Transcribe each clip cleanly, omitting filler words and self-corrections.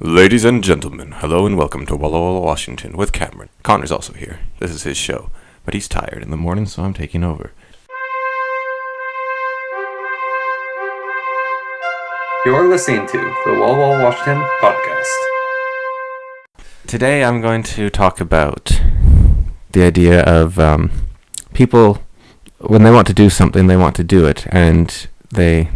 Ladies and gentlemen, hello and welcome to Walla Walla, Washington with Cameron. Connor's also here. This is his show, but he's tired in the morning, so I'm taking over. You're listening to the Walla Walla, Washington podcast. Today I'm going to talk about the idea of people, when they want to do something, they want to do it, and they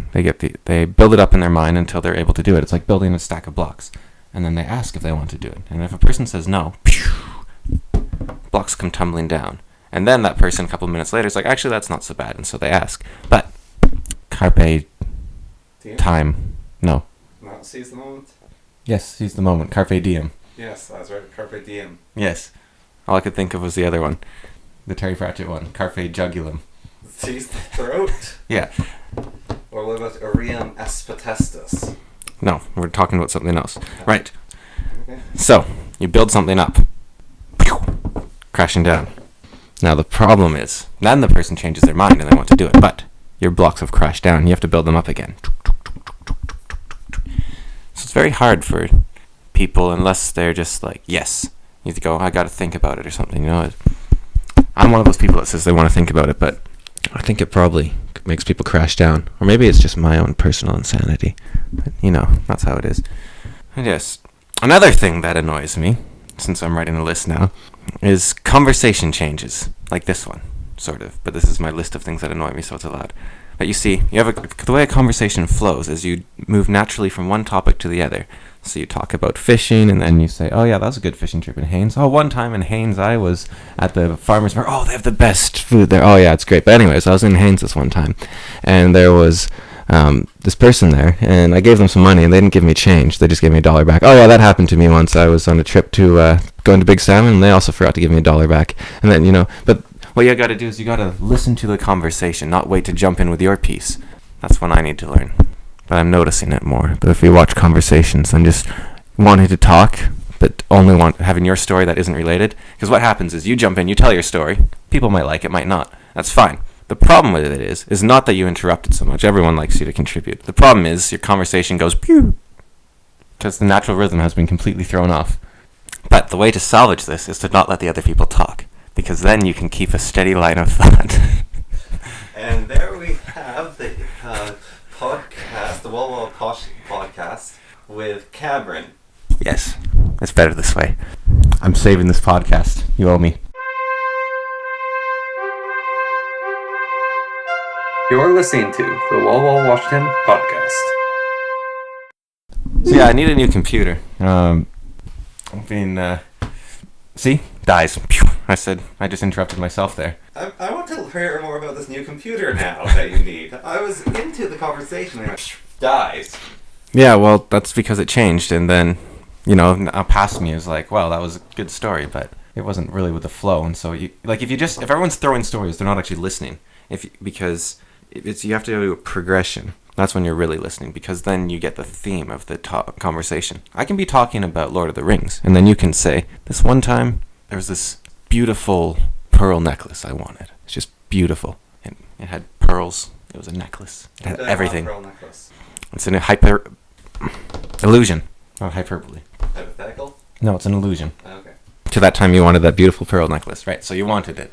build it up in their mind until they're able to do it. It's like building a stack of blocks. And then they ask if they want to do it. And if a person says no, blocks come tumbling down. And then that person, a couple of minutes later, is like, actually, that's not so bad. And so they ask. But carpe time. No. Not seize the moment? Yes, seize the moment. Carpe diem. Yes, that's right. Carpe diem. Yes. All I could think of was the other one. The Terry Pratchett one. Carpe jugulum. Seize the throat? Yeah. Or what about Ariam aspetestus? No, we're talking about something else. Right. Okay. So, you build something up. Crashing down. Now the problem is, then the person changes their mind and they want to do it, but your blocks have crashed down. You have to build them up again. So it's very hard for people unless they're just like, yes. You have to go, I got to think about it or something. You know, I'm one of those people that says they want to think about it, but I think it probably makes people crash down. Or maybe it's just my own personal insanity. But, you know, that's how it is. And yes, another thing that annoys me, since I'm writing a list now, is conversation changes. Like this one, sort of. But this is my list of things that annoy me, so it's allowed. But you see, the way a conversation flows is you move naturally from one topic to the other. So you talk about fishing, and then you say, oh yeah, that was a good fishing trip in Haines. Oh, one time in Haines I was at the farmer's market. Oh, they have the best food there. Oh yeah, it's great. But anyways, I was in Haines this one time, and there was this person there, and I gave them some money, and they didn't give me change. They just gave me $1 back. Oh yeah, that happened to me once. I was on a trip to going to Big Salmon, and they also forgot to give me $1 back. And then, you know, but what you got to do is you got to listen to the conversation, not wait to jump in with your piece. That's what I need to learn. But I'm noticing it more. But if you watch conversations and just wanting to talk, but only having your story that isn't related, because what happens is you jump in, you tell your story. People might like it, might not. That's fine. The problem with it is not that you interrupted so much. Everyone likes you to contribute. The problem is your conversation goes pew, because the natural rhythm has been completely thrown off. But the way to salvage this is to not let the other people talk, because then you can keep a steady line of thought. And there we have the podcast, the Walla Walla podcast with Cameron. Yes, it's better this way. I'm saving this podcast. You owe me. You're listening to the Walla Walla, Washington podcast. So yeah, I need a new computer. See? Dies. Pew. I just interrupted myself there. I want to hear more about this new computer now that you need. I was into the conversation and it dies. Yeah, well, that's because it changed, and then, you know, now past me is like, well, that was a good story, but it wasn't really with the flow, and so, if everyone's throwing stories, they're not actually listening, because you have to do a progression. That's when you're really listening, because then you get the theme of the conversation. I can be talking about Lord of the Rings, and then you can say, this one time, there was this beautiful pearl necklace I wanted. It's just beautiful. It had pearls. It was a necklace. It had everything. Pearl necklace. It's an illusion, not hyperbole. Hypothetical? No, it's an illusion. Okay. To that time you wanted that beautiful pearl necklace, right? So you wanted it.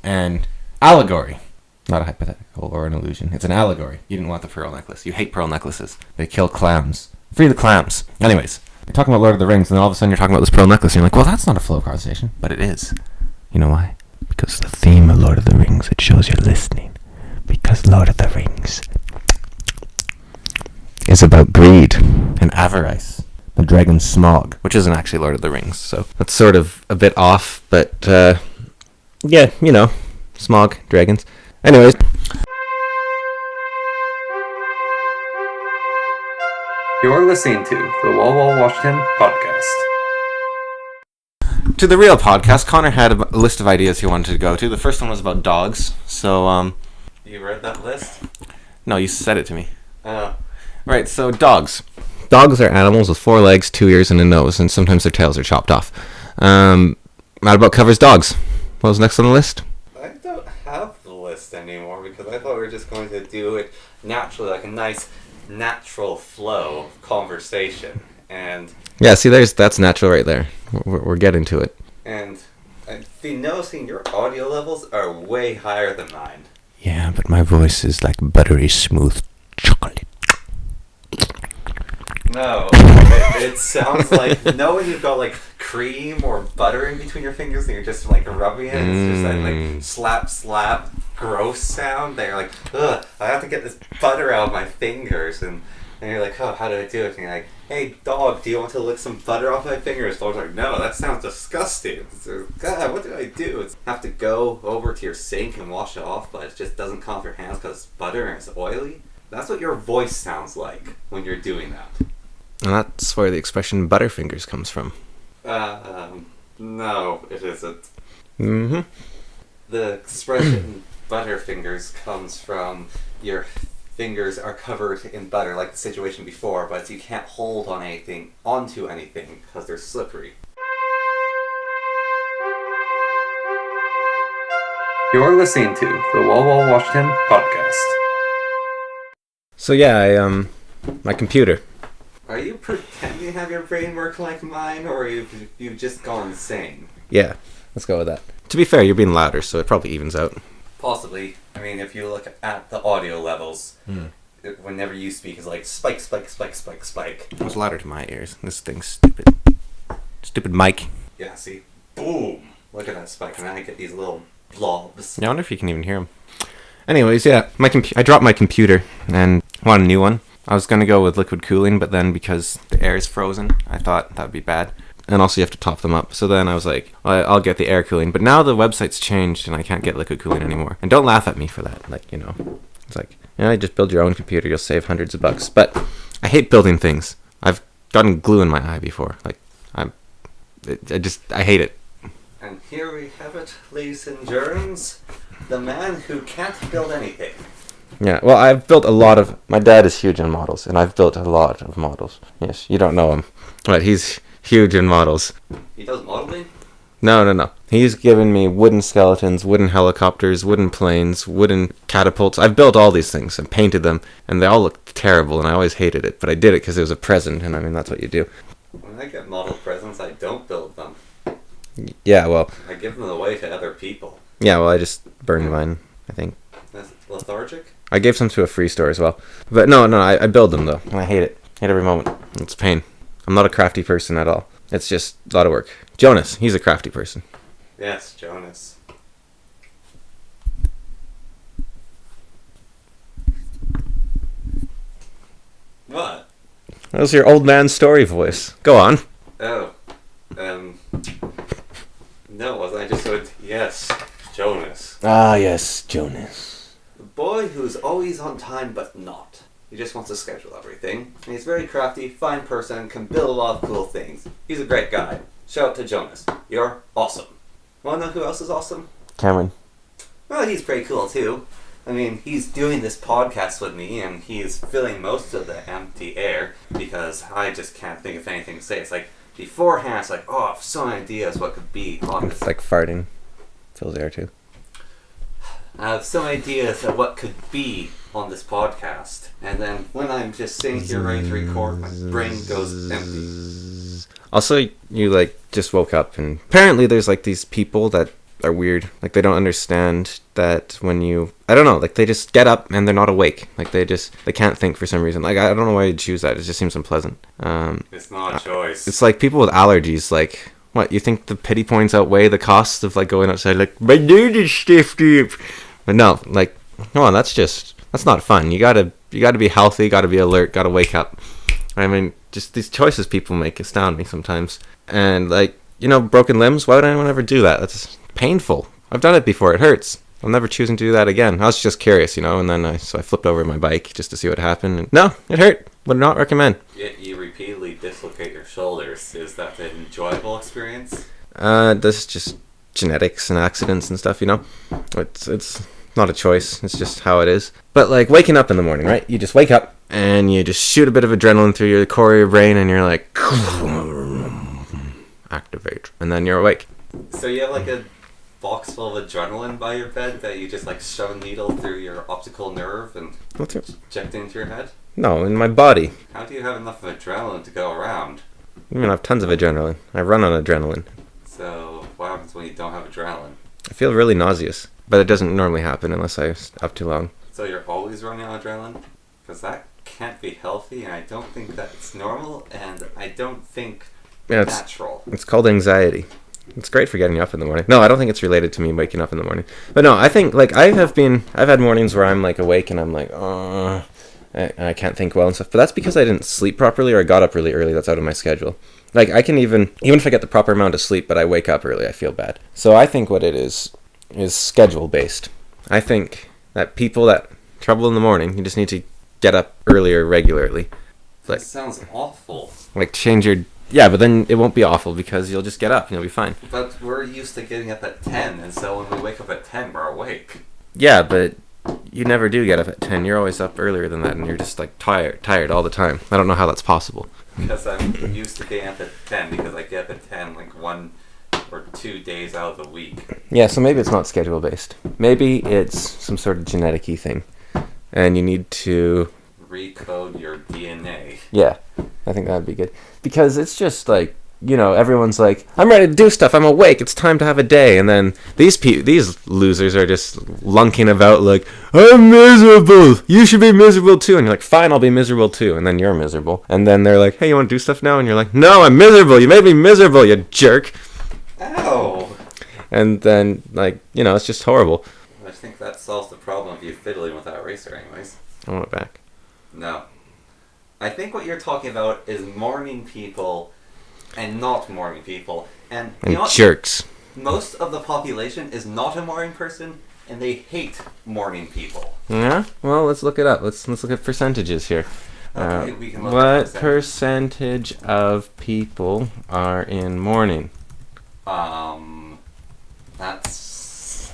And allegory. Not a hypothetical or an illusion. It's an allegory. You didn't want the pearl necklace. You hate pearl necklaces. They kill clams. Free the clams. Anyways, you're talking about Lord of the Rings, and then all of a sudden you're talking about this pearl necklace, and you're like, well, that's not a flow conversation. But it is. You know why? Because the theme of Lord of the Rings, it shows you're listening. Because Lord of the Rings is about greed and avarice. The dragon Smaug, which isn't actually Lord of the Rings, so that's sort of a bit off, but, yeah, you know, Smaug, dragons. Anyways. You're listening to the Walla Walla, Washington podcast. To the real podcast, Connor had a list of ideas he wanted to go to. The first one was about dogs, so, You read that list? No, you said it to me. Right, so dogs. Dogs are animals with 4 legs, 2 ears, and a nose, and sometimes their tails are chopped off. That about covers dogs. What was next on the list? I don't have the list anymore because I thought we were just going to do it naturally, like a nice natural flow of conversation. And Yeah, see, that's natural right there. We're getting to it. and I've been noticing your audio levels are way higher than mine. Yeah, but my voice is like buttery smooth chocolate. No, it sounds like when you've got like cream or butter in between your fingers and you're just like rubbing it. It's just that like slap gross sound. They're like, ugh, I have to get this butter out of my fingers, and you're like, oh, how do I do it? And you're like, hey dog, do you want to lick some butter off my fingers? Dog's like, no, that sounds disgusting. So, God, what do I do? It's have to go over to your sink and wash it off, but it just doesn't come off your hands because it's butter and it's oily. That's what your voice sounds like when you're doing that. And that's where the expression butterfingers comes from. No, it isn't. Mm-hmm. The expression butterfingers comes from your fingers are covered in butter, like the situation before, but you can't hold onto anything because they're slippery. You're listening to the Wall Washington podcast. So yeah, my computer. Are you pretending to have your brain work like mine, or you've just gone insane? Yeah, let's go with that. To be fair, you're being louder, so it probably evens out. Possibly. I mean, if you look at the audio levels, whenever you speak, it's like spike, spike, spike, spike, spike. It was louder to my ears. This thing's stupid. Stupid mic. Yeah, see? Boom! Look at that spike, and then I get these little blobs. Yeah, I wonder if you can even hear them. Anyways, yeah, I dropped my computer and want a new one. I was going to go with liquid cooling, but then because the air is frozen, I thought that would be bad. And also you have to top them up. So then I was like, I'll get the air cooling. But now the website's changed and I can't get liquid cooling anymore. And don't laugh at me for that. Like, it's like, you just build your own computer. You'll save hundreds of bucks. But I hate building things. I've gotten glue in my eye before. Like, I hate it. And here we have it, ladies and germs. The man who can't build anything. Yeah, well, I've built a lot of... My dad is huge in models, and I've built a lot of models. Yes, you don't know him, but he's huge in models. He does modeling? No. He's given me wooden skeletons, wooden helicopters, wooden planes, wooden catapults. I've built all these things and painted them, and they all look terrible, and I always hated it. But I did it because it was a present, and I mean, that's what you do. When I get model presents, I don't build them. Yeah, well... I give them away to other people. Yeah, well, I just burned mine, I think. That's lethargic? I gave some to a free store as well. But no, I build them, though, and I hate it. Hate every moment. It's pain. I'm not a crafty person at all. It's just a lot of work. Jonas, he's a crafty person. Yes, Jonas. What? That was your old man story voice. Go on. Oh. No, it wasn't. I just said, yes, Jonas. Ah, yes, Jonas. The boy who's always on time but not. He just wants to schedule everything. And he's very crafty, fine person, can build a lot of cool things. He's a great guy. Shout out to Jonas. You're awesome. Wanna know who else is awesome? Cameron. Well, he's pretty cool too. I mean, he's doing this podcast with me and he's filling most of the empty air because I just can't think of anything to say. It's like, beforehand, it's like, oh, I have so many ideas what could be on this. It's like farting. Fills air too. I have some ideas of what could be on this podcast. And then when I'm just sitting here ready to record, my brain goes empty. Also, you just woke up and apparently there's these people that are weird. They don't understand that when you... I don't know, they just get up and they're not awake. They can't think for some reason. I don't know why you'd choose that. It just seems unpleasant. It's not a choice. It's like people with allergies, what, you think the pity points outweigh the cost of going outside, my dude is stiffed up. But no, come on, that's not fun. You gotta be healthy, gotta be alert, gotta wake up. I mean, just these choices people make astound me sometimes. And broken limbs, why would anyone ever do that? That's painful. I've done it before, it hurts. I'm never choosing to do that again. I was just curious, and then I flipped over my bike just to see what happened. And no, it hurt. Would not recommend. Yet you repeatedly dislocate your shoulders. Is that an enjoyable experience? This is just genetics and accidents and stuff, It's not a choice. It's just how it is. But waking up in the morning, right? You just wake up and you just shoot a bit of adrenaline through your core of your brain and you're like, activate. And then you're awake. So you have a box full of adrenaline by your bed that you just shove a needle through your optical nerve and inject into your head? No, in my body. How do you have enough adrenaline to go around? I mean, I have tons of adrenaline. I run on adrenaline. So, what happens when you don't have adrenaline? I feel really nauseous, but it doesn't normally happen unless I stop too long. So you're always running on adrenaline? Because that can't be healthy, and I don't think that's normal, and I don't think natural. It's called anxiety. It's great for getting you up in the morning. No, I don't think it's related to me waking up in the morning. But no, I think, like, I've had mornings where I'm, like, awake and I'm like, oh, I can't think well and stuff. But that's because I didn't sleep properly or I got up really early. That's out of my schedule. Like, I can even if I get the proper amount of sleep, but I wake up early, I feel bad. So I think what it is schedule-based. I think that people that trouble in the morning, you just need to get up earlier regularly. Like, that sounds awful. Like, change your... Yeah, but then it won't be awful because you'll just get up and you'll be fine. But we're used to getting up at 10, and so when we wake up at 10, we're awake. Yeah, but you never do get up at 10. You're always up earlier than that, and you're just, like, tired all the time. I don't know how that's possible. Because I'm used to getting up at 10, because I get up at 10, like, 1 or 2 days out of the week. Yeah, so maybe it's not schedule-based. Maybe it's some sort of genetic-y thing, and you need to... recode your DNA. Yeah, I think that would be good. Because it's just like, you know, everyone's like, I'm ready to do stuff, I'm awake, it's time to have a day. And then these losers are just lunking about like, I'm miserable, you should be miserable too. And you're like, fine, I'll be miserable too. And then you're miserable. And then they're like, hey, you want to do stuff now? And you're like, no, I'm miserable, you made me miserable, you jerk. Ow. And then, like, you know, it's just horrible. I think that solves the problem of you fiddling with that eraser anyways. I want it back. No. I think what you're talking about is morning people and not morning people. And you know what? Jerks. Most of the population is not a morning person, and they hate morning people. Yeah? Well, let's look it up. Let's look at percentages here. Okay, we can look what at percentage of people are in mourning? That's...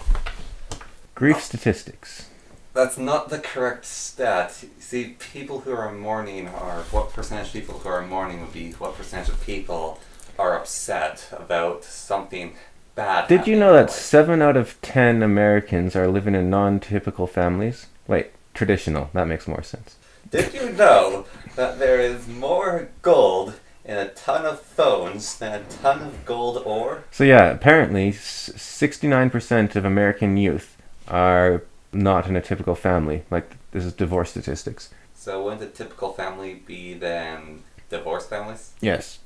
Grief statistics. That's not the correct stat. See, people who are mourning are... What percentage of people who are mourning would be what percentage of people are upset about something bad. Did you know that 7 out of 10 Americans are living in non-typical families? Wait, traditional. That makes more sense. Did you know that there is more gold in a ton of phones than a ton of gold ore? So yeah, apparently 69% of American youth are not in a typical family. Like, this is divorce statistics. So wouldn't a typical family be then divorced families? Yes.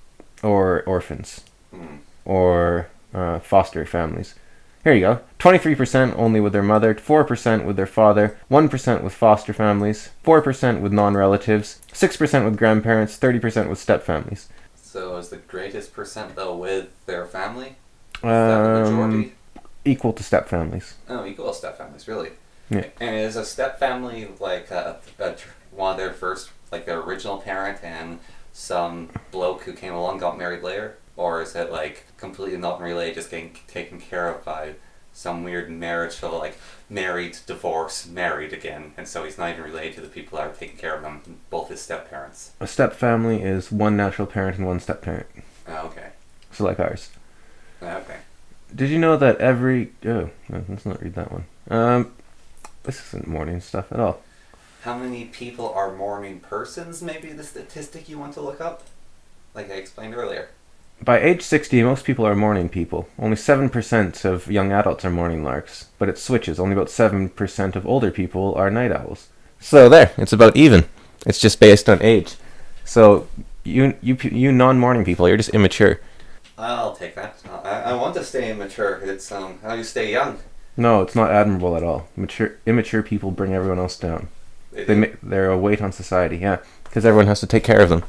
Or orphans. Or foster families. Here you go. 23% only with their mother, 4% with their father, 1% with foster families, 4% with non-relatives, 6% with grandparents, 30% with step-families. So is the greatest percent, though, with their family? Is that the majority? Equal to step-families. Oh, equal to step-families, really? Yeah. And is a step-family like one of their first, like their original parent and some bloke who came along got married later? Or is it like completely not related, just getting taken care of by some weird marital, like married, divorced, married again, and so he's not even related to the people that are taking care of him, both his step-parents? A step-family is one natural parent and one step-parent. Oh, okay. So like ours. Okay. Did you know that every... Oh, no, let's not read that one. This isn't mourning stuff at all. How many people are mourning persons, maybe the statistic you want to look up? Like I explained earlier. By age 60, most people are morning people. Only 7% of young adults are morning larks. But it switches. Only about 7% of older people are night owls. So there, it's about even. It's just based on age. So you non-morning people, you're just immature. I'll take that. I want to stay immature. It's how you stay young. No, it's not admirable at all. Immature people bring everyone else down. They're a weight on society, yeah. Because everyone has to take care of them.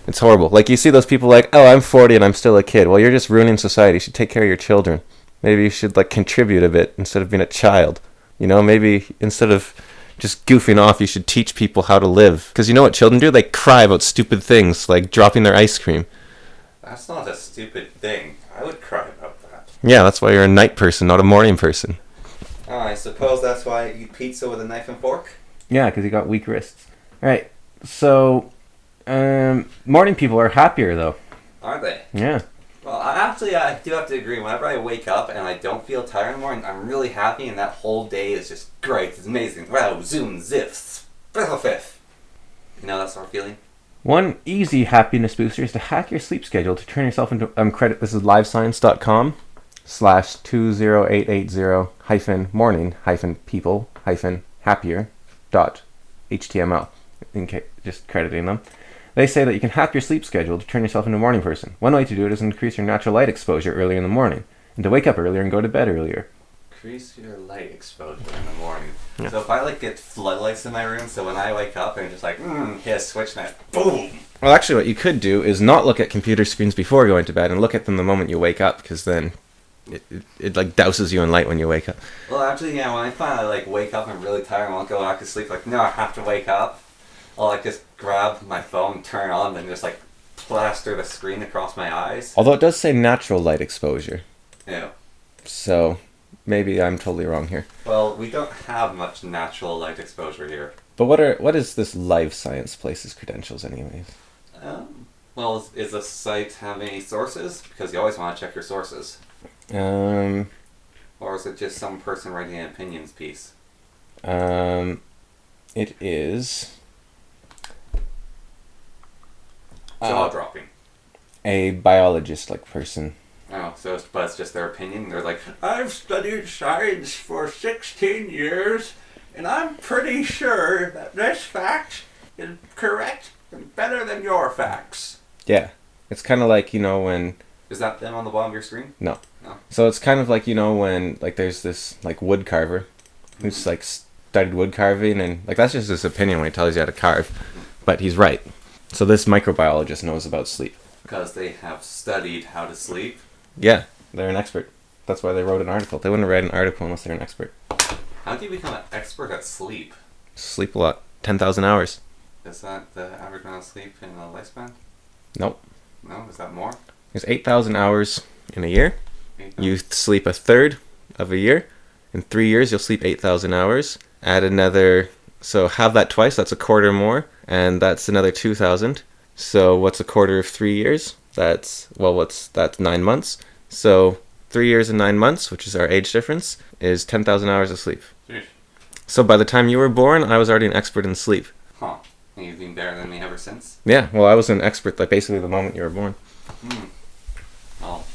It's horrible. Like, you see those people like, oh, I'm 40 and I'm still a kid. Well, you're just ruining society. You should take care of your children. Maybe you should, like, contribute a bit instead of being a child. You know, maybe instead of just goofing off, you should teach people how to live. Because you know what children do? They cry about stupid things, like dropping their ice cream. That's not a stupid thing. I would cry about that. Yeah, that's why you're a night person, not a morning person. Oh, I suppose that's why I eat pizza with a knife and fork? Yeah, because you got weak wrists. All right, so... morning people are happier, though. Are they? Yeah. Well, I do have to agree. Whenever I wake up and I don't feel tired in the morning, I'm really happy, and that whole day is just great. It's amazing. Wow, zoom, ziff, fifth. You know that sort of feeling? One easy happiness booster is to hack your sleep schedule to turn yourself into credit. This is livescience.com/208880-people-happier.html. Just crediting them. They say that you can hack your sleep schedule to turn yourself into a morning person. One way to do it is increase your natural light exposure earlier in the morning, and to wake up earlier and go to bed earlier. Increase your light exposure in the morning. Yeah. So if I get floodlights in my room, so when I wake up and just hit a switch and boom. Well, actually, what you could do is not look at computer screens before going to bed, and look at them the moment you wake up, because then it douses you in light when you wake up. Well, actually, yeah. When I finally wake up and I'm really tired and I want to go back to sleep, no, I have to wake up. I'll just grab my phone, turn on, and just plaster the screen across my eyes. Although it does say natural light exposure. Yeah. So maybe I'm totally wrong here. Well, we don't have much natural light exposure here. But what is this Live Science place's credentials, anyways? Well, is the site have any sources? Because you always want to check your sources. It Or is it just some person writing an opinions piece? is Jaw-dropping. a biologist-like person. Oh, but it's just their opinion? They're like, I've studied science for 16 years, and I'm pretty sure that this fact is correct and better than your facts. Yeah. It's kind of like, when... Is that them on the bottom of your screen? No. No. So it's kind of like, when, there's this, wood carver who's, studied wood carving, and, that's just his opinion when he tells you how to carve. But he's right. So this microbiologist knows about sleep. Because they have studied how to sleep? Yeah, they're an expert. That's why they wrote an article. They wouldn't have read an article unless they're an expert. How do you become an expert at sleep? Sleep a lot. 10,000 hours. Is that the average amount of sleep in a lifespan? Nope. No? Is that more? There's 8,000 hours in a year. 8,000? You sleep a third of a year. In 3 years, you'll sleep 8,000 hours. Add another... So have that twice. That's a quarter more. And that's another 2,000. So what's a quarter of 3 years? That's 9 months. So 3 years and 9 months, which is our age difference, is 10,000 hours of sleep. Jeez. So by the time you were born, I was already an expert in sleep. Huh. And you've been better than me ever since? Yeah, well, I was an expert basically the moment you were born. Oh,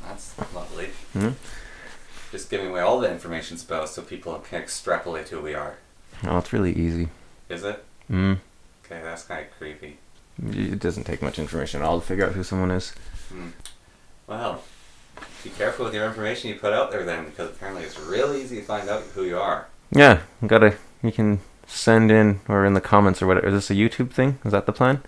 that's lovely. Mm-hmm. Just giving away all the information about us so people can extrapolate who we are. Oh, it's really easy. Is it? Mm. Okay, that's kind of creepy. It doesn't take much information at all to figure out who someone is. Well, be careful with your information you put out there then, because apparently it's really easy to find out who you are. Yeah, you can send in, or in the comments or whatever. Is this a YouTube thing? Is that the plan?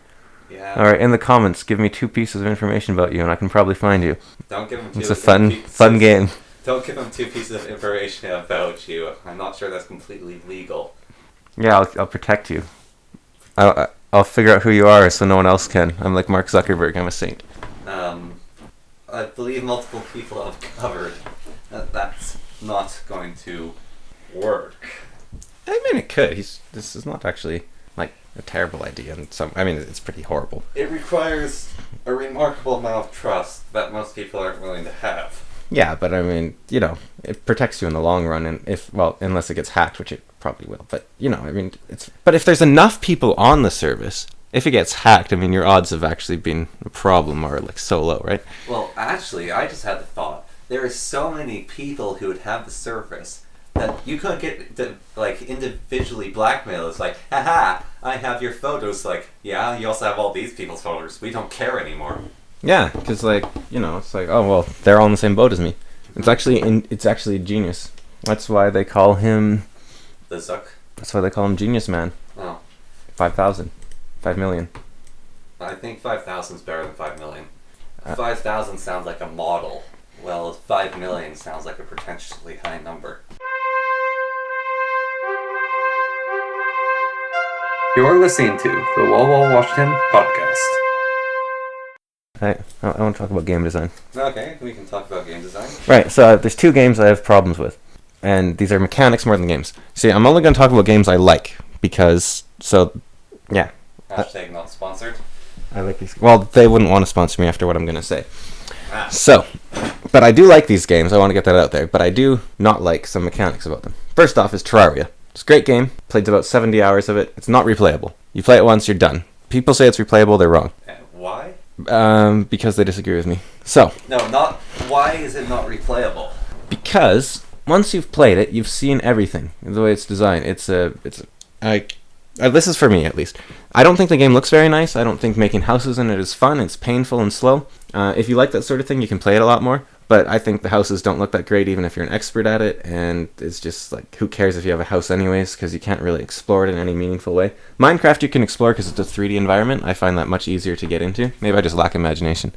Yeah. Alright, in the comments, give me 2 pieces of information about you and I can probably find you. Don't give them It's a fun game. Don't give them 2 pieces of information about you. I'm not sure that's completely legal. Yeah, I'll protect you. I'll figure out who you are so no one else can. I'm like Mark Zuckerberg, I'm a saint. I believe multiple people have covered that that's not going to work. I mean, it could. This is not actually, a terrible idea. It's pretty horrible. It requires a remarkable amount of trust that most people aren't willing to have. Yeah, but it protects you in the long run, and unless it gets hacked, which it probably will. But but if there's enough people on the service, if it gets hacked, your odds of actually being a problem are so low, right? Well, actually, I just had the thought. There are so many people who would have the service that you couldn't get to, individually blackmail. It's like, haha, I have your photos. Yeah, you also have all these people's photos. We don't care anymore. Yeah, because it's like, oh well, they're all in the same boat as me. It's actually genius. That's why they call him The Zuck. That's why they call him Genius Man. Oh. 5,000. 5 million. I think 5,000 is better than 5 million. 5,000 sounds like a model. Well, 5 million sounds like a potentially high number. You're listening to the Wall Washington podcast. I want to talk about game design. Okay, we can talk about game design. Right, so there's 2 games I have problems with. And these are mechanics more than games. See, I'm only going to talk about games I like, because, yeah. Hashtag not sponsored. I like these. Well, they wouldn't want to sponsor me after what I'm going to say. Ah. So, but I do like these games, I want to get that out there, but I do not like some mechanics about them. First off is Terraria. It's a great game, played about 70 hours of it. It's not replayable. You play it once, you're done. People say it's replayable, they're wrong. Why? Because they disagree with me. So. No, not. Why is it not replayable? Because once you've played it, you've seen everything. The way it's designed, this is for me at least. I don't think the game looks very nice. I don't think making houses in it is fun. It's painful and slow. If you like that sort of thing, you can play it a lot more. But I think the houses don't look that great even if you're an expert at it, and it's just like, who cares if you have a house anyways, because you can't really explore it in any meaningful way. Minecraft you can explore because it's a 3D environment. I find that much easier to get into. Maybe I just lack imagination.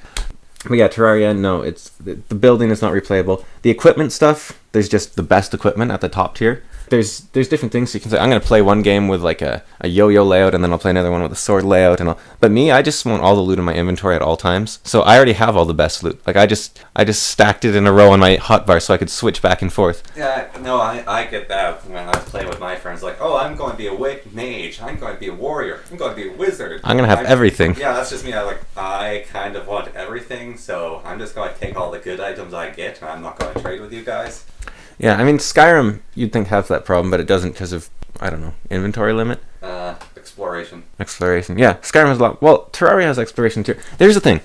But yeah, Terraria, no, the building is not replayable. The equipment stuff, there's just the best equipment at the top tier. There's different things you can say. I'm going to play one game with like a yo-yo layout, and then I'll play another one with a sword layout, and but me, I just want all the loot in my inventory at all times. So I already have all the best loot. Like I just stacked it in a row on my hotbar so I could switch back and forth. Yeah, no, I get that when I play with my friends. Like, oh, I'm going to be a mage. I'm going to be a warrior. I'm going to be a wizard. I'm going to have everything. Yeah, that's just me. I kind of want everything, so I'm just going to take all the good items I get, and I'm not going to trade with you guys. Yeah, I mean, Skyrim, you'd think has that problem, but it doesn't because of, I don't know, inventory limit? Exploration. Yeah, Skyrim has a lot. Well, Terraria has exploration too. There's the thing.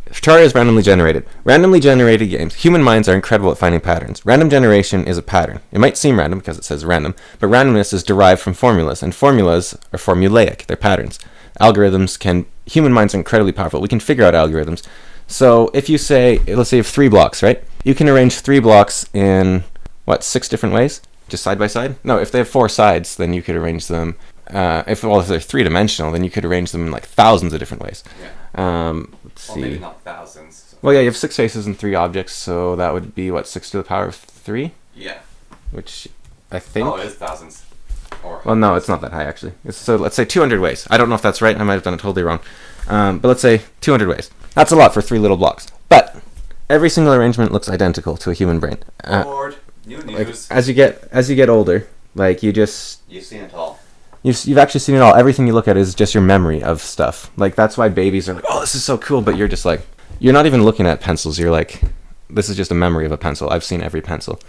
Terraria is randomly generated. Randomly generated games. Human minds are incredible at finding patterns. Random generation is a pattern. It might seem random because it says random, but randomness is derived from formulas, and formulas are formulaic. They're patterns. Human minds are incredibly powerful. We can figure out algorithms. So if you say, let's say you have 3 blocks, right? You can arrange 3 blocks in... 6 different ways? Just side by side? No, if they have 4 sides, then you could arrange them. If they're 3-dimensional, then you could arrange them in like thousands of different ways. Yeah. Let's see. Maybe not thousands. Well, yeah, you have 6 faces and 3 objects, so that would be 6 to the power of 3? Yeah. Which I think. Oh, it is thousands. Well, no, it's not that high actually. So let's say 200 ways. I don't know if that's right. I might have done it totally wrong. But let's say 200 ways. That's a lot for 3 little blocks. But every single arrangement looks identical to a human brain. Lord. New news. Like, as you get older, like you've seen it all. You've actually seen it all. Everything you look at is just your memory of stuff. Like that's why babies are like, oh, this is so cool, but you're just like, you're not even looking at pencils. You're like, this is just a memory of a pencil. I've seen every pencil.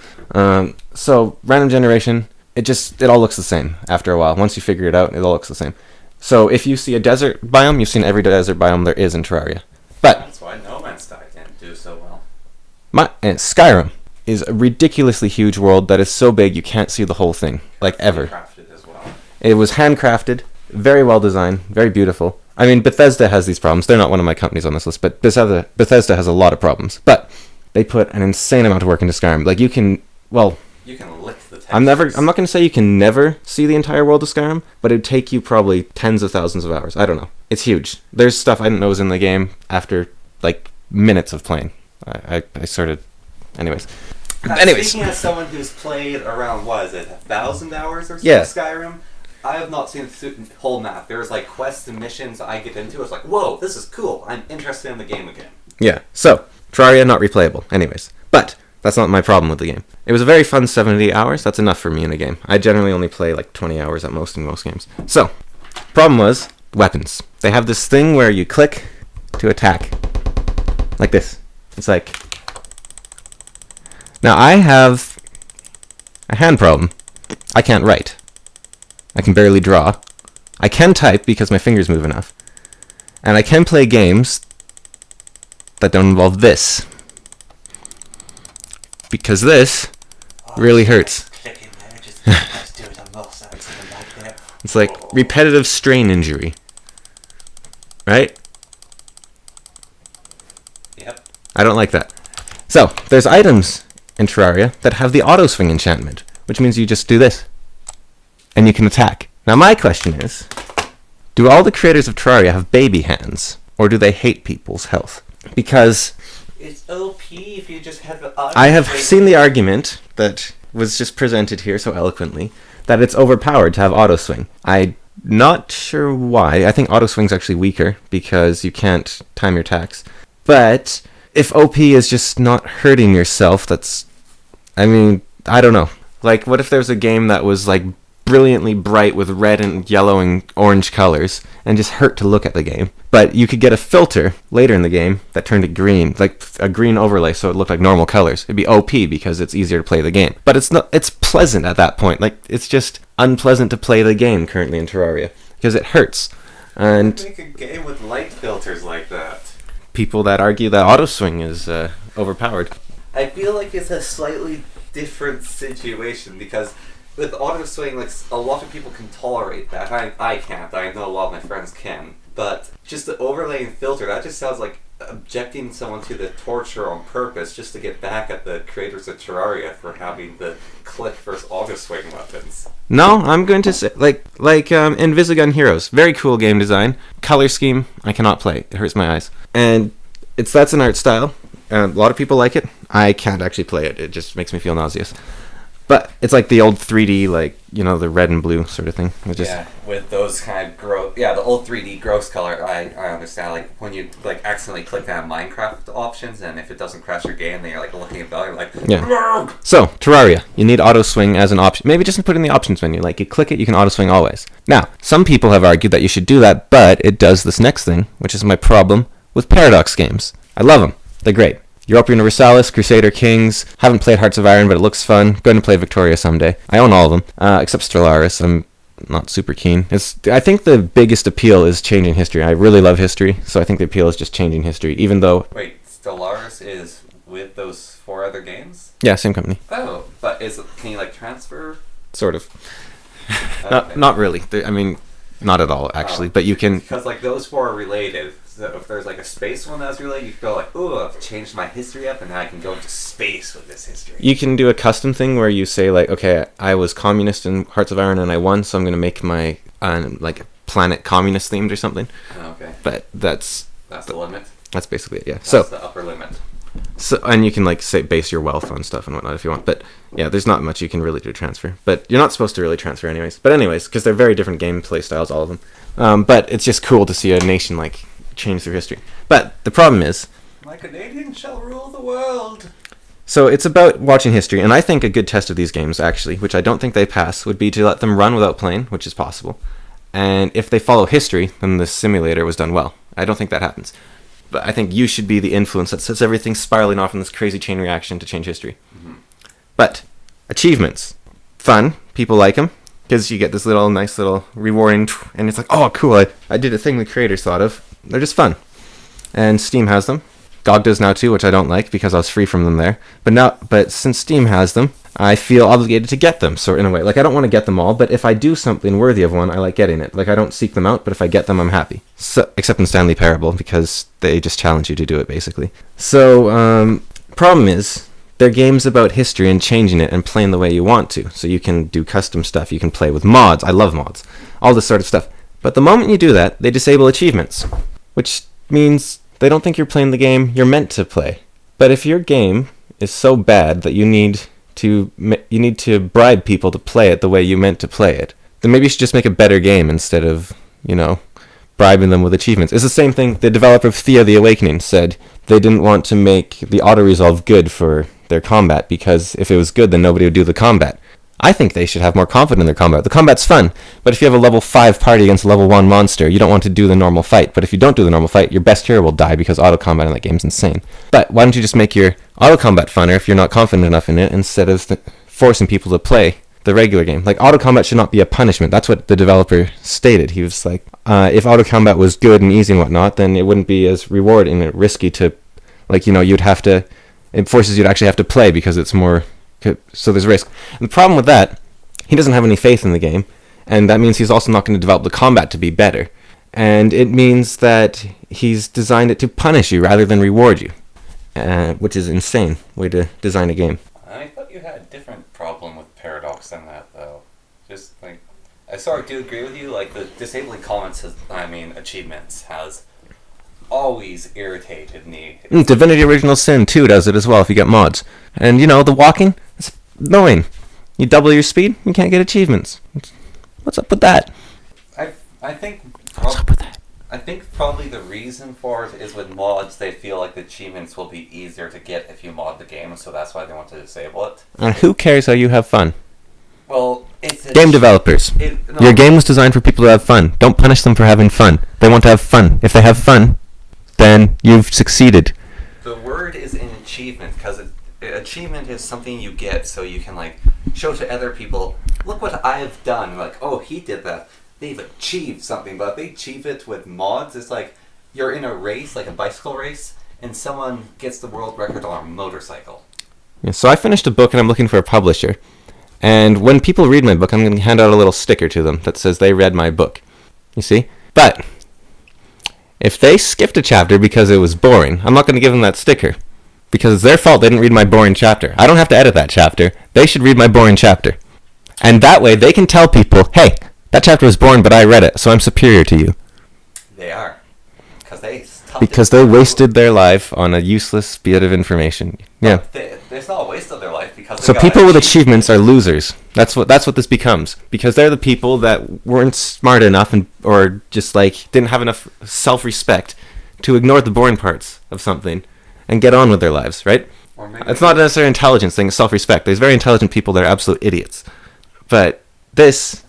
So random generation, it all looks the same after a while. Once you figure it out, it all looks the same. So if you see a desert biome, you've seen every desert biome there is in Terraria. But that's why No Man's Sky didn't do so well. Skyrim is a ridiculously huge world that is so big you can't see the whole thing, like ever. Crafted as well. It was handcrafted, very well designed, very beautiful. I mean, Bethesda has these problems. They're not one of my companies on this list, but Bethesda has a lot of problems. But they put an insane amount of work into Skyrim. Like you can lick the textures. I'm not going to say you can never see the entire world of Skyrim, but it'd take you probably tens of thousands of hours. I don't know. It's huge. There's stuff I didn't know was in the game after like minutes of playing. I sort of, anyways. Speaking as someone who's played around, 1,000 hours or so yeah. Skyrim, I have not seen the whole map. There's like quests and missions I get into. It's like, whoa, this is cool. I'm interested in the game again. Yeah, so, Terraria, not replayable. Anyways, but that's not my problem with the game. It was a very fun 70 hours. That's enough for me in a game. I generally only play like 20 hours at most in most games. So, problem was, weapons. They have this thing where you click to attack. Like this. It's like... Now, I have a hand problem. I can't write. I can barely draw. I can type because my fingers move enough. And I can play games that don't involve this. Because this really hurts. It's like repetitive strain injury. Right? Yep. I don't like that. So, there's items in Terraria that have the auto swing enchantment, which means you just do this and you can attack. Now my question is, do all the creators of Terraria have baby hands, or do they hate people's health? Because it's OP if you just have the I have seen the argument that was just presented here so eloquently that it's overpowered to have auto swing. I'm not sure why. I think auto swing's actually weaker because you can't time your attacks. But if OP is just not hurting yourself, I don't know. Like, what if there's a game that was, like, brilliantly bright with red and yellow and orange colors and just hurt to look at the game? But you could get a filter later in the game that turned it green, like a green overlay so it looked like normal colors. It'd be OP because it's easier to play the game. But it's pleasant at that point. Like, it's just unpleasant to play the game currently in Terraria. because it hurts. And Make a game with light filters like that. people that argue that auto swing is overpowered. I feel like it's a slightly different situation because with auto swing, like a lot of people can tolerate that. I can't. I know a lot of my friends can. But just the overlaying filter, that just sounds like objecting someone to the torture on purpose just to get back at the creators of Terraria for having the click versus auto swing weapons. No, I'm going to say like Invisigun Heroes, very cool game design. Color scheme, I cannot play. It hurts my eyes. And that's an art style. A lot of people like it. I can't actually play it. It just makes me feel nauseous. But it's like the old 3D, like, you know, the red and blue sort of thing. Yeah, with those kind of gross... Yeah, the old 3D gross color, I understand. Like, when you, like, accidentally click that Minecraft options, and if it doesn't crash your game, then you're, like, looking about it, you're like... Yeah. So, Terraria, you need auto swing as an option. Maybe just put it in the options menu. Like, you click it, you can auto swing always. Now, some people have argued that you should do that, but it does this next thing, which is my problem with Paradox games. I love them. They're great. Europa Universalis, Crusader Kings. Haven't played Hearts of Iron, but it looks fun. Going to play Victoria someday. I own all of them, except Stellaris. I'm not super keen. I think the biggest appeal is changing history. I really love history, so I think the appeal is just changing history, even though... Wait, Stellaris is with those 4 other games? Yeah, same company. Oh, but can you, like, transfer? Sort of. Okay. Not really. I mean, not at all, actually. But you can... Because, like, those 4 are related. So if there's, like, a space one that's related, you can go, like, ooh, I've changed my history up, and now I can go into space with this history. You can do a custom thing where you say, like, okay, I was communist in Hearts of Iron and I won, so I'm going to make my, like, planet communist themed or something. Okay. But that's the limit? That's basically it, yeah. That's the upper limit. So, and you can, like, say base your wealth on stuff and whatnot if you want. But, yeah, there's not much you can really do transfer. But you're not supposed to really transfer anyways. But anyways, because they're very different gameplay styles, all of them. But it's just cool to see a nation, like, change their history. But the problem is... My Canadians shall rule the world! So it's about watching history, and I think a good test of these games, actually, which I don't think they pass, would be to let them run without playing, which is possible. And if they follow history, then the simulator was done well. I don't think that happens. But I think you should be the influence that sets everything spiraling off in this crazy chain reaction to change history. Mm-hmm. But achievements. Fun. People like them. Because you get this nice little rewarding, and it's like, oh, cool, I did a thing the creators thought of. They're just fun. And Steam has them. GOG does now too, which I don't like because I was free from them there. But since Steam has them, I feel obligated to get them, sort in a way. Like, I don't want to get them all, but if I do something worthy of one, I like getting it. Like, I don't seek them out, but if I get them, I'm happy. So, except in Stanley Parable, because they just challenge you to do it, basically. So, problem is, they're games about history and changing it and playing the way you want to. So you can do custom stuff, you can play with mods. I love mods. All this sort of stuff. But the moment you do that, they disable achievements, which means they don't think you're playing the game you're meant to play. But if your game is so bad that you need to bribe people to play it the way you meant to play it, then maybe you should just make a better game instead of, bribing them with achievements. It's the same thing the developer of Thea the Awakening said. They didn't want to make the auto-resolve good for their combat, because if it was good, then nobody would do the combat. I think they should have more confidence in their combat. The combat's fun, but if you have a level 5 party against a level 1 monster, you don't want to do the normal fight. But if you don't do the normal fight, your best hero will die because auto-combat in that game's insane. But why don't you just make your auto-combat funner if you're not confident enough in it, instead of forcing people to play the regular game? Like, auto-combat should not be a punishment. That's what the developer stated. He was like, if auto-combat was good and easy and whatnot, then it wouldn't be as rewarding and risky to, you'd have to... It forces you to actually have to play because it's more... So there's risk. And the problem with that, he doesn't have any faith in the game, and that means he's also not going to develop the combat to be better. And it means that he's designed it to punish you rather than reward you, which is an insane way to design a game. I thought you had a different problem with Paradox than that, though. Just, I sort of do agree with you, the disabling achievements has always irritated me. Divinity Original Sin 2 does it as well if you get mods. And, the walking, it's annoying. You double your speed, you can't get achievements. What's up with that? I think... What's up with that? I think probably the reason for it is with mods, they feel like the achievements will be easier to get if you mod the game, so that's why they want to disable it. And who cares how you have fun? Well, it's... Game developers. Your game was designed for people to have fun. Don't punish them for having fun. They want to have fun. If they have fun, then you've succeeded. The word is in achievement, because achievement is something you get so you can show to other people, look what I've done. Oh, he did that. they've achieved something. But if they achieve it with mods, it's like you're in a race, like a bicycle race, and someone gets the world record on a motorcycle. Yeah, so I finished a book and I'm looking for a publisher. And when people read my book, I'm going to hand out a little sticker to them that says they read my book. You see? But if they skipped a chapter because it was boring, I'm not going to give them that sticker. Because it's their fault they didn't read my boring chapter. I don't have to edit that chapter. They should read my boring chapter. And that way they can tell people, hey, that chapter was boring, but I read it, so I'm superior to you. They are. Because they wasted their life on a useless bit of information. Yeah. It's not a waste of their life because so people with achievements are losers. That's what this becomes. Because they're the people that weren't smart enough or just like didn't have enough self-respect to ignore the boring parts of something and get on with their lives, right? It's not necessarily an intelligence thing, it's self-respect. There's very intelligent people that are absolute idiots. But this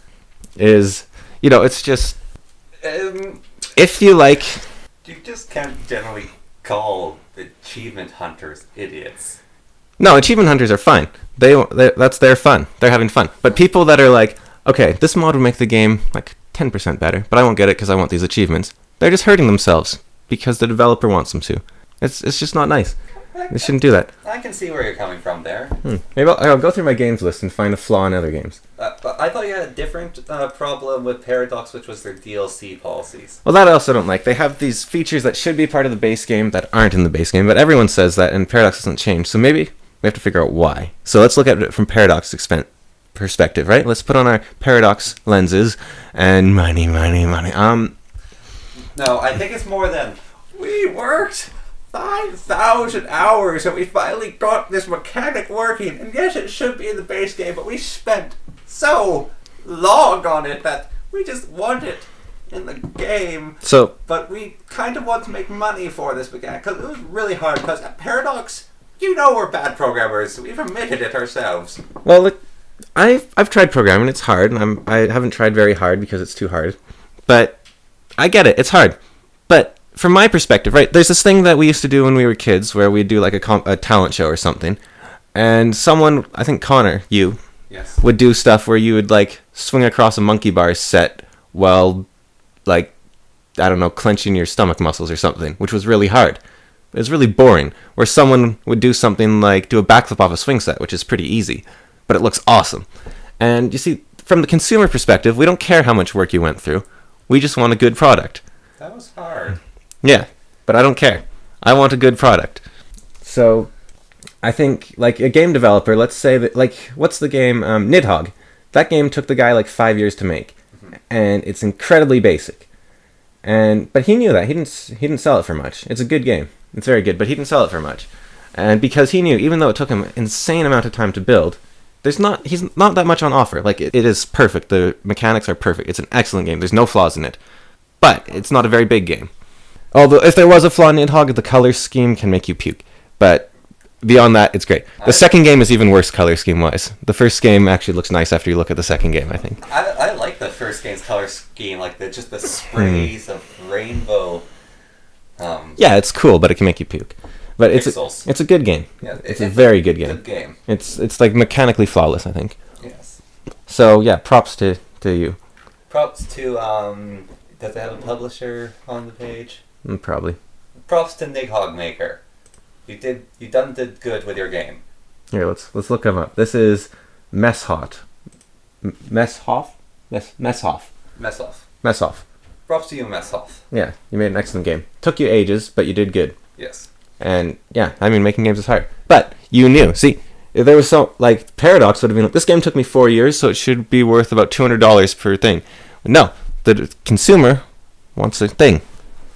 is, it's just if you like. You just can't generally call achievement hunters idiots. No, achievement hunters are fine. That's their fun. They're having fun. But people that are like, okay, this mod would make the game like 10% better, but I won't get it because I want these achievements. They're just hurting themselves because the developer wants them to. It's just not nice. They shouldn't do that. I can see where you're coming from there. Maybe I'll go through my games list and find a flaw in other games. But I thought you had a different problem with Paradox, which was their DLC policies. Well, that I also don't like. They have these features that should be part of the base game that aren't in the base game, but everyone says that, and Paradox doesn't change. So maybe we have to figure out why. So let's look at it from Paradox perspective, right? Let's put on our Paradox lenses and money. No, I think it's more than we worked 5,000 hours and we finally got this mechanic working, and yes, it should be in the base game, but we spent so long on it that we just want it in the game. But we kind of want to make money for this mechanic because it was really hard. Because at Paradox, we're bad programmers. We've admitted it ourselves. Well, look, I've tried programming. It's hard, and I haven't tried very hard because it's too hard. But I get it. It's hard. But from my perspective, right, there's this thing that we used to do when we were kids where we'd do like a talent show or something. And someone, I think Connor, yes, would do stuff where you would like swing across a monkey bar set while like, I don't know, clenching your stomach muscles or something, which was really hard. It was really boring. Where someone would do something like do a backflip off a swing set, which is pretty easy, but it looks awesome. And you see, from the consumer perspective, we don't care how much work you went through. We just want a good product. That was hard. Yeah, but I don't care. I want a good product. So I think, like, a game developer, let's say that, like, what's the game? Nidhogg. That game took the guy, like, 5 years to make. And it's incredibly basic. But he knew that. He didn't sell it for much. It's a good game. It's very good, but he didn't sell it for much. And because he knew, even though it took him an insane amount of time to build, he's not that much on offer. Like, it is perfect. The mechanics are perfect. It's an excellent game. There's no flaws in it. But it's not a very big game. Although, if there was a flaw in Nidhogg, the color scheme can make you puke. But beyond that, it's great. The second game is even worse color scheme-wise. The first game actually looks nice after you look at the second game, I think. I like the first game's color scheme, like just the sprays of rainbow. Yeah, it's cool, but it can make you puke. But it's a good game. Yeah, it's a very good game. Good game. It's like mechanically flawless, I think. Yes. So yeah, props to you. Props to does it have a publisher on the page? Probably. Props to Nidhogg Maker. You did good with your game. Here, let's look them up. This is Messhoff. Messhoff. Props to you, Messhoff. Yeah, you made an excellent game. Took you ages, but you did good. Yes. And yeah, I mean, making games is hard. But you knew. See, if there was like Paradox would have been like, this game took me 4 years, so it should be worth about $200 per thing. No, the consumer wants a thing.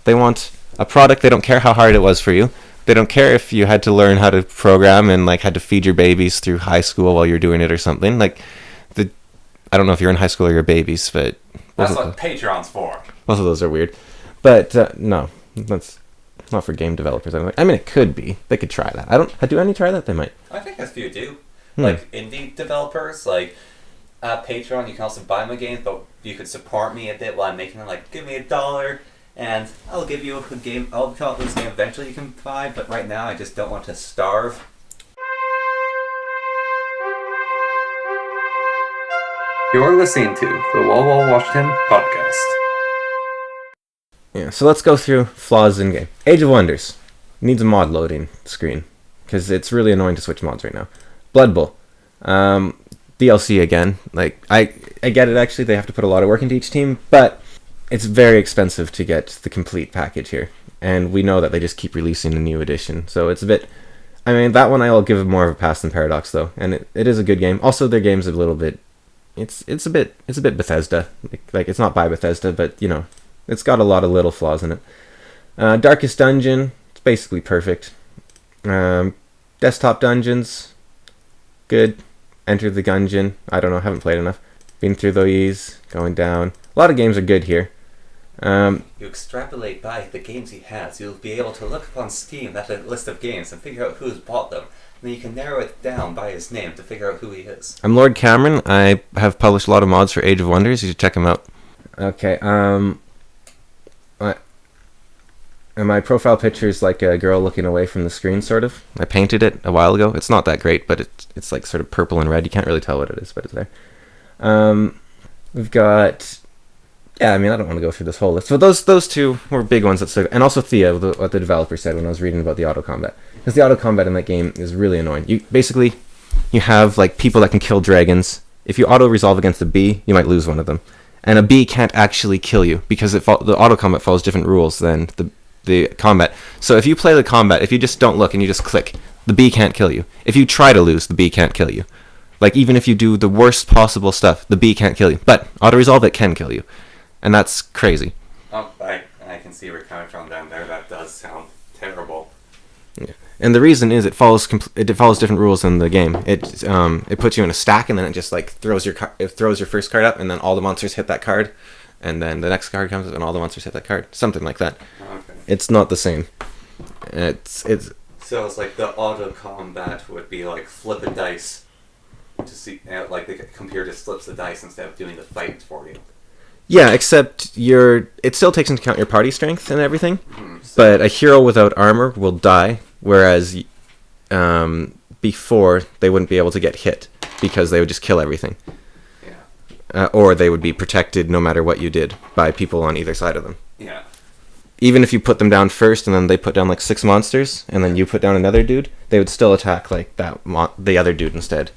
They want a product. They don't care how hard it was for you. They don't care if you had to learn how to program and like had to feed your babies through high school while you're doing it or something. Like, I don't know if you're in high school or your babies, but that's what Patreon's for. Both of those are weird. But no, that's not for game developers. I mean, it could be. They could try that. Do any try that? They might. I think a few do. Like indie developers, like Patreon. You can also buy my games, but you could support me a bit while I'm making them. Like, give me $1. And I'll give you a game. I'll come up with this game eventually you can buy, but right now I just don't want to starve. You're listening to the Wall Washington podcast. Yeah, so let's go through flaws in game. Age of Wonders needs a mod loading screen because it's really annoying to switch mods right now. Blood Bowl, DLC again. Like I get it. Actually, they have to put a lot of work into each team, but it's very expensive to get the complete package here, and we know that they just keep releasing a new edition. So it's a bit. I mean, that one I'll give more of a pass than Paradox though, and it is a good game. Also, their game's a little bit. It's a bit Bethesda. Like it's not by Bethesda, but you know. It's got a lot of little flaws in it. Darkest Dungeon, it's basically perfect. Desktop Dungeons, good. Enter the Gungeon, I don't know, haven't played enough. Been through these, going down. A lot of games are good here. You extrapolate by the games he has, you'll be able to look upon Steam, that list of games, and figure out who's bought them. And then you can narrow it down by his name to figure out who he is. I'm Lord Cameron. I have published a lot of mods for Age of Wonders. You should check them out. Okay, and my profile picture is like a girl looking away from the screen, sort of. I painted it a while ago. It's not that great, but it's like sort of purple and red. You can't really tell what it is, but it's there. We've got... Yeah, I mean, I don't want to go through this whole list. So those two were big ones. And also Thea, what the developer said when I was reading about the auto combat. Because the auto combat in that game is really annoying. You have like people that can kill dragons. If you auto resolve against a bee, you might lose one of them. And a bee can't actually kill you because the auto combat follows different rules than the combat. So if you play the combat, if you just don't look and you just click, the bee can't kill you. If you try to lose, the bee can't kill you. Like even if you do the worst possible stuff, the bee can't kill you. But auto resolve, it can kill you, and that's crazy. Oh, I can see where you're coming from down there. That does sound terrible. Yeah. And the reason is it follows different rules in the game. It puts you in a stack, and then it just like throws your first card up, and then all the monsters hit that card, and then the next card comes, and all the monsters hit that card. Something like that. Okay. It's not the same. It's So it's like the auto combat would be like flipping dice to see, like the computer just flips the dice instead of doing the fight for you. Yeah, except it still takes into account your party strength and everything, So but a hero without armor will die, whereas before they wouldn't be able to get hit because they would just kill everything. yeah. Or they would be protected no matter what you did by people on either side of them. Yeah. Even if you put them down first and then they put down like 6 monsters and then you put down another dude, they would still attack like the other dude instead.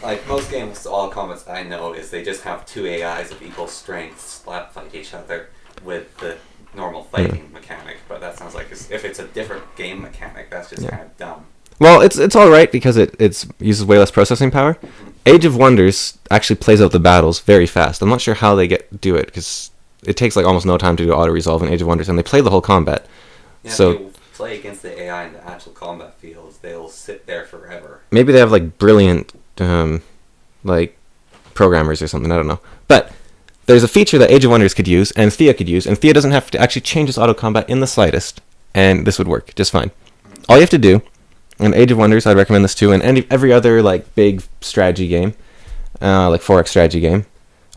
Like most games, all combats I know is they just have two AIs of equal strength slap fight each other with the normal fighting mechanic. But that sounds like if it's a different game mechanic, that's just kind of dumb. Well, it's all right because it uses way less processing power. Age of Wonders actually plays out the battles very fast. I'm not sure how they do it because it takes like almost no time to do auto resolve in Age of Wonders, and they play the whole combat. Yeah, so if you play against the AI in the actual combat fields, they'll sit there forever. maybe they have like brilliant like programmers or something. I don't know, but there's a feature that Age of Wonders could use and Thea could use, and Thea doesn't have to actually change its auto combat in the slightest, and this would work just fine. All you have to do, in Age of Wonders, I'd recommend this too, and every other like big strategy game, like 4X strategy game,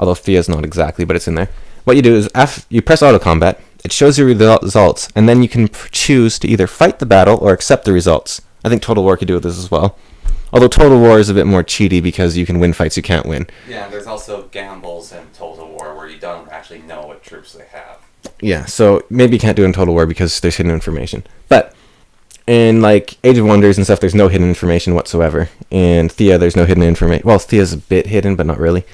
although Thea's not exactly, but it's in there. What you do is you press auto combat, it shows you the results, and then you can choose to either fight the battle or accept the results. I think Total War could do with this as well. Although Total War is a bit more cheaty because you can win fights you can't win. Yeah, and there's also gambles in Total War where you don't actually know what troops they have. Yeah, so maybe you can't do it in Total War because there's hidden information. But in like Age of Wonders and stuff, there's no hidden information whatsoever. In Thea, there's no hidden information. Well, Thea's a bit hidden, but not really.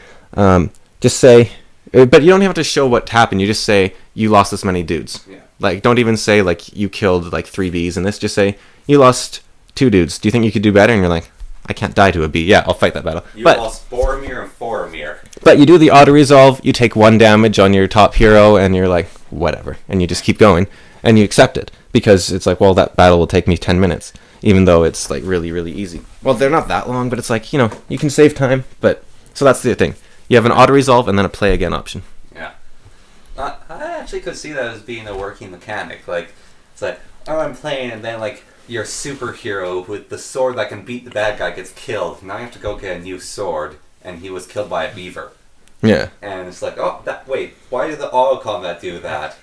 Just say... But you don't have to show what happened. You just say, you lost this many dudes. Yeah. Like, don't even say, like, you killed, like, 3 bees in this. Just say, you lost 2 dudes. Do you think you could do better? And you're like, I can't die to a bee. Yeah, I'll fight that battle. You lost Boromir and Faramir. But you do the auto-resolve, you take 1 damage on your top hero, and you're like, whatever. And you just keep going. And you accept it. Because it's like, well, that battle will take me 10 minutes. Even though it's, like, really, really easy. Well, they're not that long, but it's like, you know, you can save time. But so that's the thing. You have an auto-resolve and then a play again option. Yeah. I actually could see that as being a working mechanic. Like, it's like, oh, I'm playing, and then, like, your superhero with the sword that can beat the bad guy gets killed. Now I have to go get a new sword, and he was killed by a beaver. Yeah. And it's like, oh, wait, why did the auto combat do that?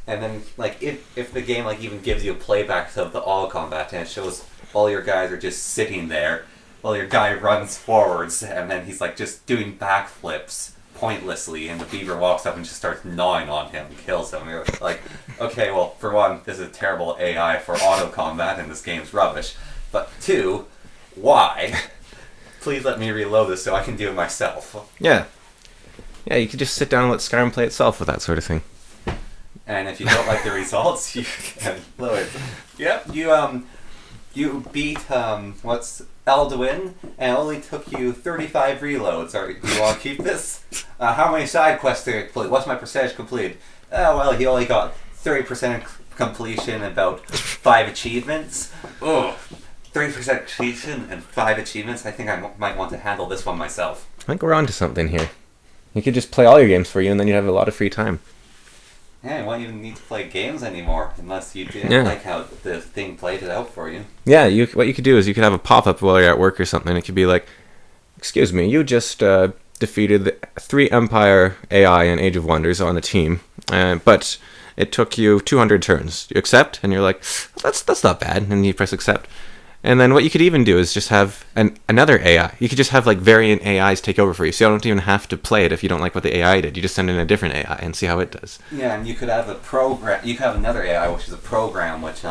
And then, like, if the game, like, even gives you a playback of the auto combat, and it shows all your guys are just sitting there, while your guy runs forwards, and then he's like just doing backflips pointlessly, and the beaver walks up and just starts gnawing on him and kills him. And you're like, okay, well, for one, this is terrible AI for auto combat, and this game's rubbish. But two, why? Please let me reload this so I can do it myself. Yeah. Yeah, you could just sit down and let Skyrim play itself with that sort of thing. And if you don't like the results, you can load it. Yep, you beat what's Alduin, and it only took you 35 reloads. Do you want to keep this? How many side quests did I complete? What's my percentage complete? Oh well, he only got 30% completion and about 5 achievements. Ugh. 30% completion and 5 achievements. I think I might want to handle this one myself. I think we're onto something here. You could just play all your games for you, and then you'd have a lot of free time. Yeah, you won't even need to play games anymore unless you didn't like how the thing played it out for you. Yeah, what you could do is you could have a pop-up while you're at work or something. It could be like, excuse me, you just defeated the 3 Empire AI in Age of Wonders on a team, but it took you 200 turns. You accept? And you're like, well, that's not bad. And you press accept. And then what you could even do is just have another AI. You could just have like variant AIs take over for you. So you don't even have to play it if you don't like what the AI did. You just send in a different AI and see how it does. Yeah, and you could have a program. You could have another AI, which is a program, which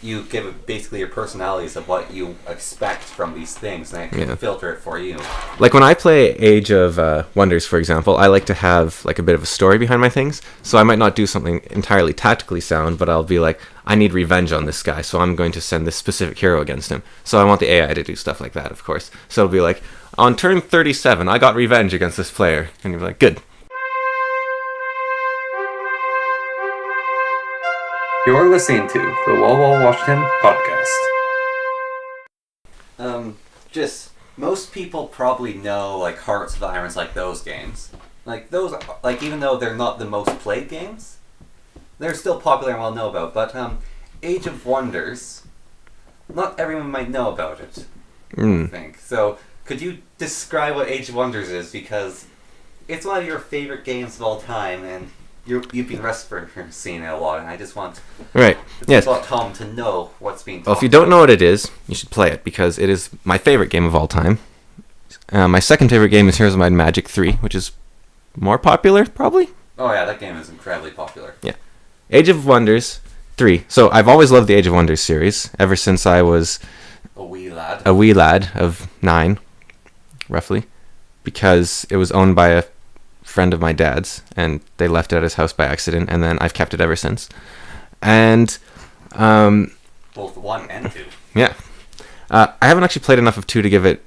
you give it basically your personalities of what you expect from these things, and it can filter it for you. Like when I play Age of Wonders, for example, I like to have like a bit of a story behind my things. So I might not do something entirely tactically sound, but I'll be like, I need revenge on this guy, so I'm going to send this specific hero against him. So I want the AI to do stuff like that, of course. So it'll be like, on turn 37, I got revenge against this player. And you're like, good. You're listening to the Wall Washington podcast. Just most people probably know like Hearts of Irons, like those games. Like those, like even though they're not the most played games, they're still popular and well known about. But Age of Wonders, not everyone might know about it. I think so. Could you describe what Age of Wonders is? Because it's one of your favorite games of all time, and you've been resting for seeing it a lot, and I just want Tom to know what's being talked Well, if you don't know what it is, you should play it, because it is my favorite game of all time. My second favorite game is Heroes of Might and Magic 3, which is more popular, probably? Oh yeah, that game is incredibly popular. Yeah. Age of Wonders 3. So I've always loved the Age of Wonders series, ever since I was a wee lad of 9, roughly, because it was owned by a friend of my dad's, and they left it at his house by accident, and then I've kept it ever since. And both 1 and 2. Yeah. I haven't actually played enough of 2 to give it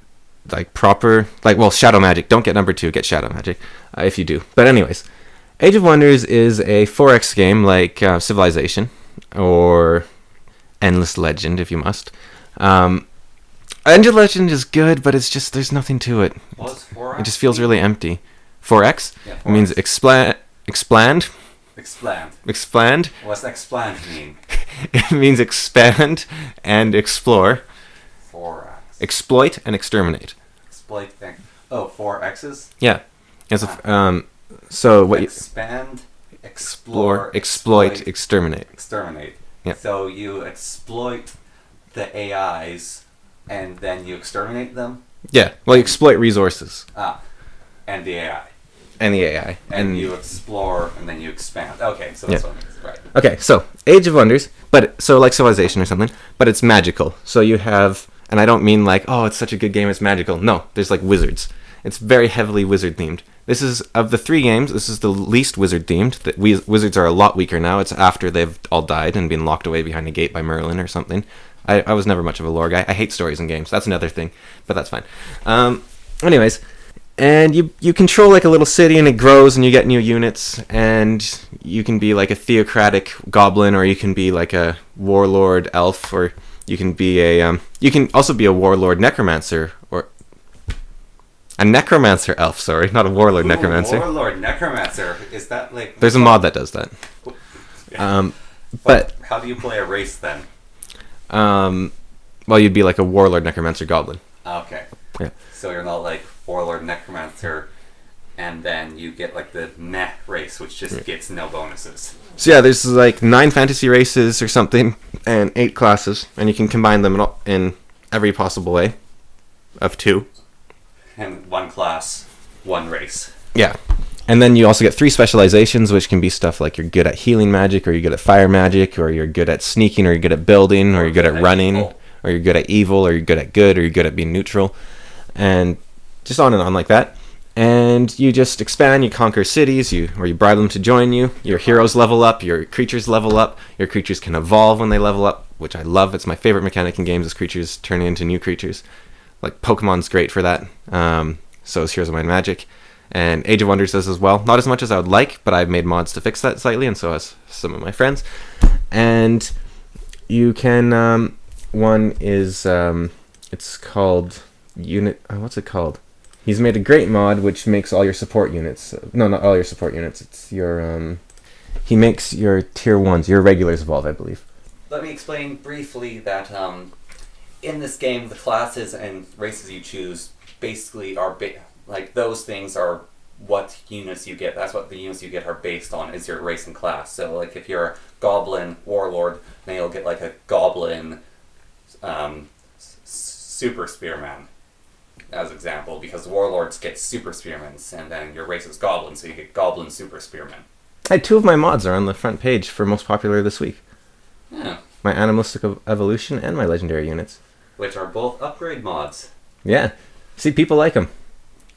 like proper, like, well, Shadow Magic. Don't get number 2, get Shadow Magic if you do. But anyways, Age of Wonders is a 4X game like Civilization or Endless Legend, if you must. Endless Legend is good, but it's just, there's nothing to it. What's 4X? It just feels really empty. 4X? Yeah, 4X. It means expand. Expand. What's expand mean? It means expand and explore. 4X. Exploit and exterminate. Exploit thing. Oh, 4 X's? Yeah. So what expand, explore, exploit, exterminate. Exterminate. Yeah. So you exploit the AIs and then you exterminate them? Yeah. Well, you exploit resources. And the AI. And the AI. And you explore and then you expand. Okay, so that's what it means. Right. Okay, so Age of Wonders, but so like Civilization or something, but it's magical. So you have, and I don't mean like, oh, it's such a good game, it's magical. No, there's like wizards. It's very heavily wizard themed. This is, of the 3 games, this is the least wizard themed. Wizards are a lot weaker now. It's after they've all died and been locked away behind a gate by Merlin or something. I was never much of a lore guy. I hate stories in games. That's another thing, but that's fine. Anyways, and you control like a little city, and it grows, and you get new units, and you can be like a theocratic goblin, or you can be like a warlord elf, or you can be you can also be a warlord necromancer, or a necromancer elf. Sorry, not a warlord necromancer. Warlord necromancer, is that like? There's a mod that does that. But how do you play a race then? Well, you'd be like a warlord necromancer goblin. Okay. Yeah. So you're not like warlord necromancer, and then you get like the meh race, which just gets no bonuses. So yeah, there's like 9 fantasy races or something, and 8 classes, and you can combine them in every possible way. of 2. And 1 class, 1 race. Yeah. And then you also get 3 specializations, which can be stuff like you're good at healing magic, or you're good at fire magic, or you're good at sneaking, or you're good at building, or you're good at running, or you're good at evil, or you're good at good, or you're good at being neutral. And just on and on like that. And you just expand, you conquer cities, you bribe them to join you. Your heroes level up, your creatures level up. Your creatures can evolve when they level up, which I love. It's my favorite mechanic in games, is creatures turning into new creatures. Like, Pokemon's great for that. So is Heroes of Might and Magic. And Age of Wonders does as well. Not as much as I would like, but I've made mods to fix that slightly, and so has some of my friends. And you can... one is... it's called... Unit... what's it called? He's made a great mod which makes all your support units... no, not all your support units. It's your... he makes your tier 1s, your regulars evolve, I believe. Let me explain briefly that in this game, the classes and races you choose basically are... like, those things are what units you get. That's what the units you get are based on, is your race and class. So, like, if you're a Goblin Warlord, then you'll get, like, a Goblin Super Spearman, as example, because Warlords get Super Spearmans, and then your race is Goblin, so you get Goblin Super Spearman. Hey, 2 of my mods are on the front page for most popular this week. Yeah. My Animalistic Evolution and my Legendary units. Which are both upgrade mods. Yeah. See, people like them.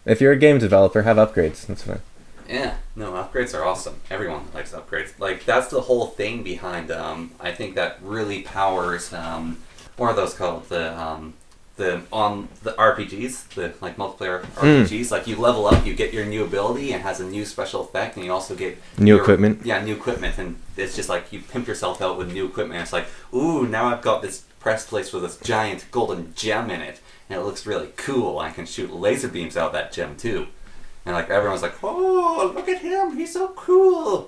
If you're a game developer, have upgrades. That's fine. Yeah, no, upgrades are awesome. Everyone likes upgrades. Like, that's the whole thing behind, I think that really powers, what are those called? The RPGs, the, like, multiplayer RPGs. Like, you level up, you get your new ability, and it has a new special effect, and you also get... new equipment. Yeah, new equipment, and it's just like, you pimp yourself out with new equipment, and it's like, ooh, now I've got this press place with this giant golden gem in it, and it looks really cool. I can shoot laser beams out of that gem too. And like, everyone's like, oh, look at him, he's so cool.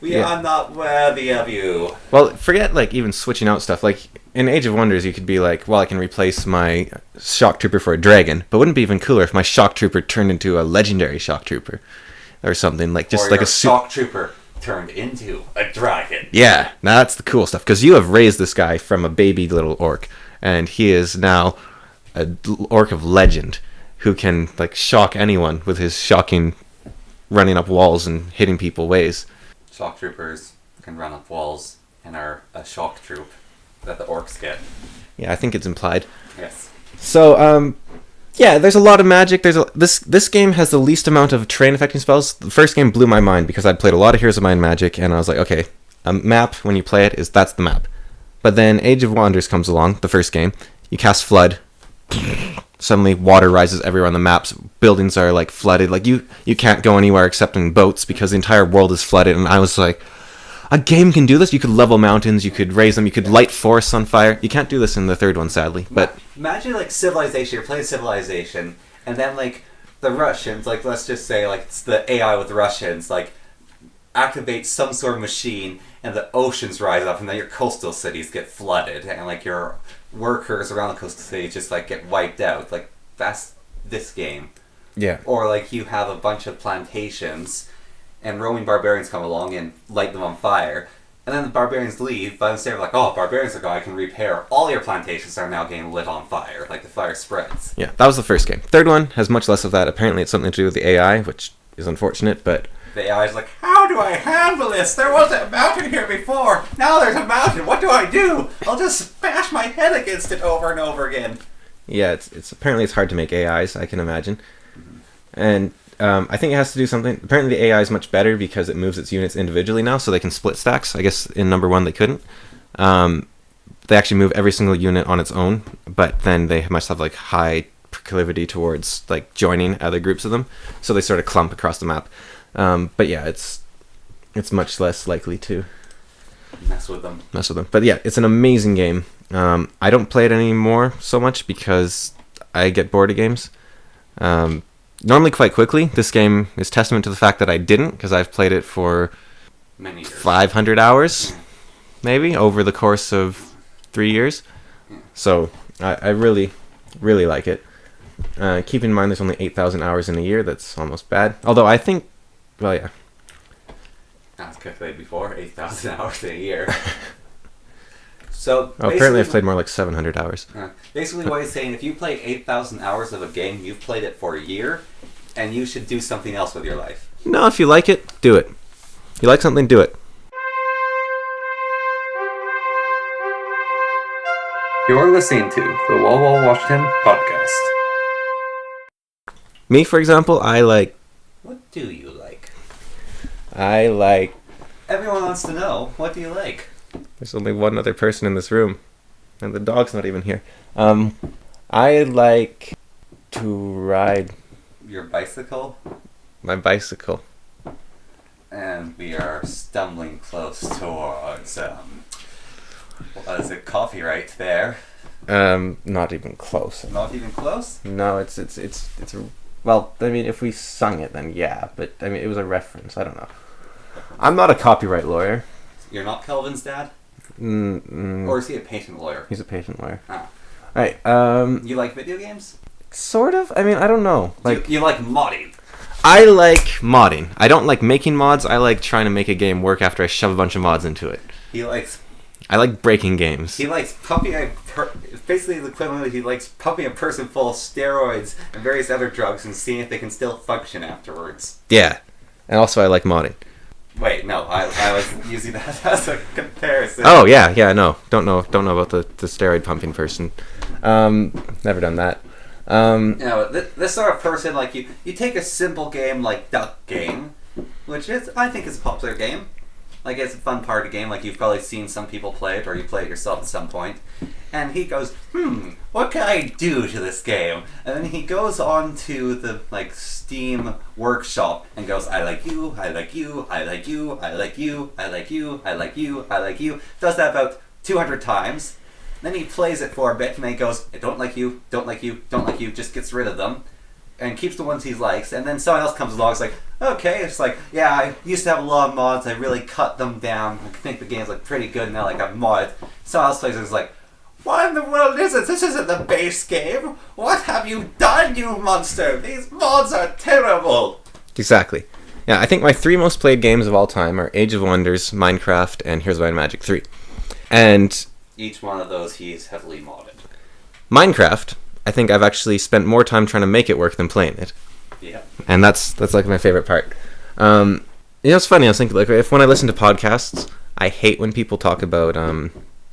We are not worthy of you. Well, forget, like, even switching out stuff. Like, in Age of Wonders, you could be like, well, I can replace my Shock Trooper for a dragon. But wouldn't it be even cooler if my Shock Trooper turned into a legendary Shock Trooper? Or something, like, just or like your a... Shock Trooper turned into a dragon. Yeah, that's the cool stuff. Because you have raised this guy from a baby little orc. And he is now an orc of legend who can, like, shock anyone with his shocking running up walls and hitting people ways. Shock troopers can run up walls and are a shock troop that the orcs get. Yeah, I think it's implied. Yes. So, yeah, there's a lot of magic. This game has the least amount of terrain affecting spells. The first game blew my mind because I'd played a lot of Heroes of Might and Magic, and I was like, okay, a map, when you play it, that's the map. But then Age of Wonders comes along, the first game. You cast Flood. Suddenly water rises everywhere on the maps. Buildings are, like, flooded. Like, you can't go anywhere except in boats because the entire world is flooded. And I was like, a game can do this? You could level mountains, you could raise them, you could light forests on fire. You can't do this in the third one, sadly. But imagine, like, Civilization. You're playing Civilization, and then, like, the Russians, like, let's just say, like, it's the AI with the Russians, like, activate some sort of machine, and the oceans rise up, and then your coastal cities get flooded, and, like, your workers around the coastal cities just, like, get wiped out. Like, that's this game. yeah. Or, like, you have a bunch of plantations, and roaming barbarians come along and light them on fire, and then the barbarians leave, but instead of, like, oh, barbarians are gone, I can repair. All your plantations are now getting lit on fire. Like, the fire spreads. Yeah, that was the first game. Third one has much less of that. Apparently it's something to do with the AI, which is unfortunate, but... The AI's like, how do I handle this? There wasn't a mountain here before. Now there's a mountain. What do I do? I'll just bash my head against it over and over again. Yeah, it's apparently it's hard to make AIs, I can imagine. And I think it has to do something... Apparently the AI is much better because it moves its units individually now, so they can split stacks. I guess in number 1 they couldn't. They actually move every single unit on its own, but then they must have, like, high proclivity towards, like, joining other groups of them, so they sort of clump across the map. But yeah, it's much less likely to mess with them. But yeah, it's an amazing game. I don't play it anymore so much because I get bored of games. Normally quite quickly. This game is testament to the fact that I didn't, because I've played it for many years. 500 hours, maybe, over the course of 3 years. So I really, really like it. Keep in mind there's only 8,000 hours in a year. That's almost bad. Although I think, well, yeah. As calculated before, 8,000 hours in a year. So Oh, apparently I've played more like 700 hours. Basically, what he's saying, if you play 8,000 hours of a game, you've played it for a year, and you should do something else with your life. No, if you like it, do it. You like something, do it. You're listening to the Wall Washington podcast. Me, for example, I like... What do you like? I like... Everyone wants to know, what do you like? There's only one other person in this room, and the dog's not even here. I like to ride Your bicycle? my bicycle. And we are stumbling close towards, what is it, coffee right there. Not even close. Not even close? No, it's well, I mean, if we sung it, then yeah, but I mean, it was a reference. I don't know. I'm not a copyright lawyer. You're not Kelvin's dad? Mm-mm. Or is he a patent lawyer? He's a patent lawyer. Ah. Right. You like video games? Sort of. I mean, I don't know. Like, you like modding? I like modding. I don't like making mods. I like trying to make a game work after I shove a bunch of mods into it. I like breaking games. He likes pumping basically the equivalent of he likes pumping a person full of steroids and various other drugs and seeing if they can still function afterwards. Yeah. And also I like modding. Wait, no, I was using that as a comparison. Oh, yeah, no. Don't know about the steroid pumping person. Never done that. This sort of person, like, you take a simple game like Duck Game, which is, I think is a popular game. Like, it's a fun party game, like you've probably seen some people play it, or you play it yourself at some point. And he goes, what can I do to this game? And then he goes on to the, like, Steam workshop and goes, I like you, I like you, I like you, I like you, I like you, I like you, I like you. Does that about 200 times. Then he plays it for a bit and then he goes, I don't like you, don't like you, don't like you, just gets rid of them. And keeps the ones he likes, and then someone else comes along. It's like, okay, it's like, yeah, I used to have a lot of mods. I really cut them down. I think the game's like pretty good now. Like I've modded. Someone else plays it. It's like, what in the world is it? This isn't the base game. What have you done, you monster? These mods are terrible. Exactly. Yeah, I think my 3 most played games of all time are Age of Wonders, Minecraft, and Here's Might and Magic 3. And each one of those he's heavily modded. Minecraft, I think I've actually spent more time trying to make it work than playing it. Yeah. And that's like my favorite part. It's funny, I was thinking, like, when I listen to podcasts, I hate when people talk about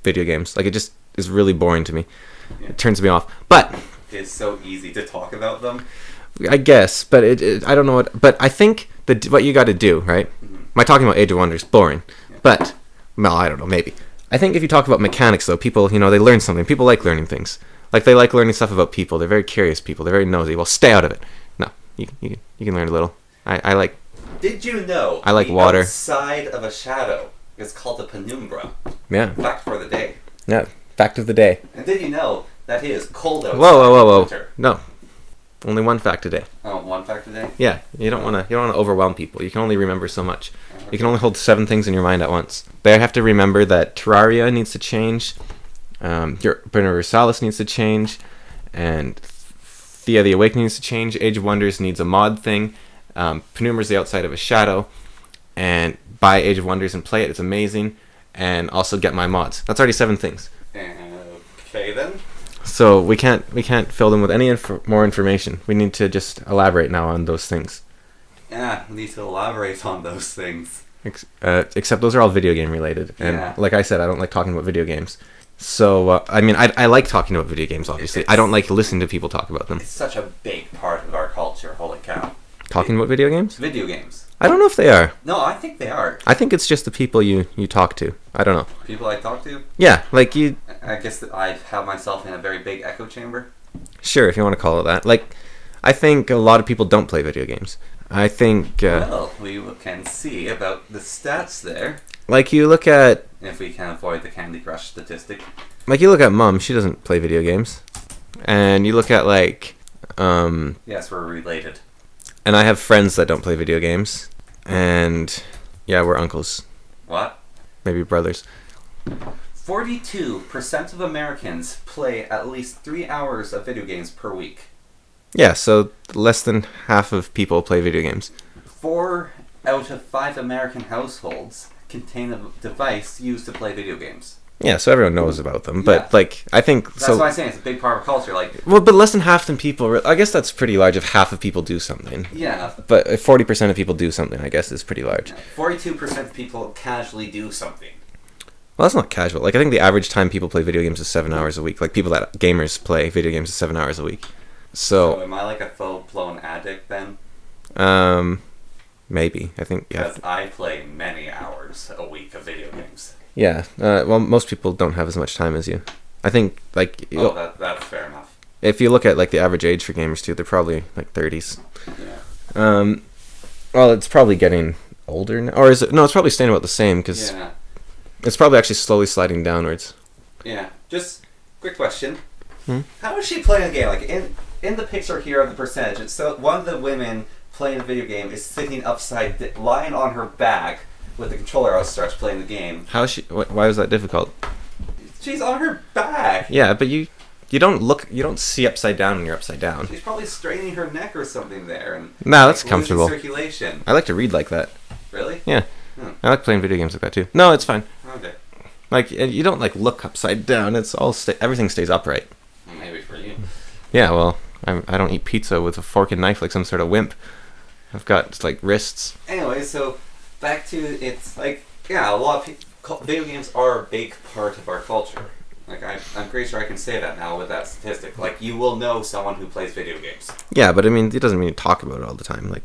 video games. Like, it just is really boring to me. Yeah. It turns me off. But it's so easy to talk about them. I guess, but I don't know what. But I think what you got to do, right? Mm-hmm. My talking about Age of Wonders boring, yeah. But well, I don't know, maybe. I think if you talk about mechanics, though, people, they learn something. People like learning things. Like, they like learning stuff about people. They're very curious people. They're very nosy. Well, stay out of it. No, you can learn a little. I like. Did you know? I like water. Outside of a shadow is called a penumbra. Yeah. Fact for the day. Yeah. Fact of the day. And did you know that it is cold outside? Whoa. Winter? No. Only one fact a day. Oh, one fact a day? Yeah. You don't want to overwhelm people. You can only remember so much. Okay. You can only hold 7 things in your mind at once. They have to remember that Terraria needs to change. Your Burner Universalis needs to change, and Thea the Awakening needs to change. Age of Wonders needs a mod thing. Penumbra's the outside of a shadow, and buy Age of Wonders and play it. It's amazing, and also get my mods. That's already 7 things. Okay then. So we can't fill them with any more information. We need to just elaborate now on those things. Yeah, we need to elaborate on those things. Except those are all video game related, and yeah. Like I said, I don't like talking about video games. So, I mean, I like talking about video games, obviously. I don't like listening to people talk about them. It's such a big part of our culture, holy cow. Talking about video games? Video games. I don't know if they are. No, I think they are. I think it's just the people you talk to. I don't know. People I talk to? Yeah, like you... I guess that I have myself in a very big echo chamber. Sure, if you want to call it that. Like, I think a lot of people don't play video games. I think... well, we can see about the stats there. Like, you look at... If we can avoid the Candy Crush statistic. Like, you look at Mom, she doesn't play video games. And you look at, like... yes, we're related. And I have friends that don't play video games. And, yeah, we're uncles. What? Maybe brothers. 42% of Americans play at least 3 hours of video games per week. Yeah, so less than half of people play video games. 4 out of 5 American households contain a device used to play video games. Yeah, so everyone knows about them. But, Yeah. like, I think... That's why I'm saying it's a big part of culture. Like, Well, but less than half the people... I guess that's pretty large if half of people do something. yeah, But if 40% of people do something, I guess is pretty large. 42% of people casually do something. Well, that's not casual. Like, I think the average time people play video games is 7 hours a week. Like, people that... Gamers play video games is 7 hours a week. So am I like a full-blown addict then? Maybe. I think, yeah. Because I play many hours a week of video games. Yeah. Well, most people don't have as much time as you. I think, like... That's fair enough. If you look at, like, the average age for gamers, too, they're probably, like, 30s. Yeah. Well, it's probably getting older now. Or is it... No, it's probably staying about the same, because Yeah. it's probably actually slowly sliding downwards. Yeah. Just quick question. Hmm? How is she playing a game? Like, in the picture here of the percentage, it's so one of the women playing a video game is sitting lying on her back with the controller outstretched playing the game. How is she... Why was that difficult? She's on her back. Yeah, but you don't look... You don't see upside down when you're upside down. She's probably straining her neck or something there. And No, that's losing comfortable. Circulation. I like to read like that. Really? Yeah. Hmm. I like playing video games like that, too. No, it's fine. Okay. Like, you don't, like, look upside down. It's all... Everything stays upright. Maybe for you. Yeah, well, I don't eat pizza with a fork and knife like some sort of wimp. I've got, like, wrists. Anyway, so back to it's like, yeah, a lot of people, video games are a big part of our culture. Like, I'm pretty sure I can say that now with that statistic. Like, you will know someone who plays video games. Yeah, but I mean, it doesn't mean you talk about it all the time. Like,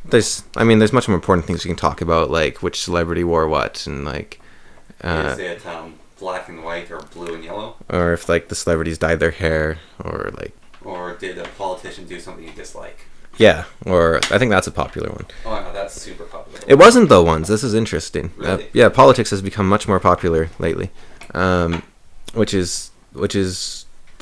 there's much more important things you can talk about, like which celebrity wore what, and like, Is it black and white or blue and yellow? or if like the celebrities dyed their hair, or like, Or did a politician do something you dislike? yeah, or I think that's a popular one. Oh, no, that's super popular. It wasn't though once. This is interesting. Really? Yeah, politics has become much more popular lately, which is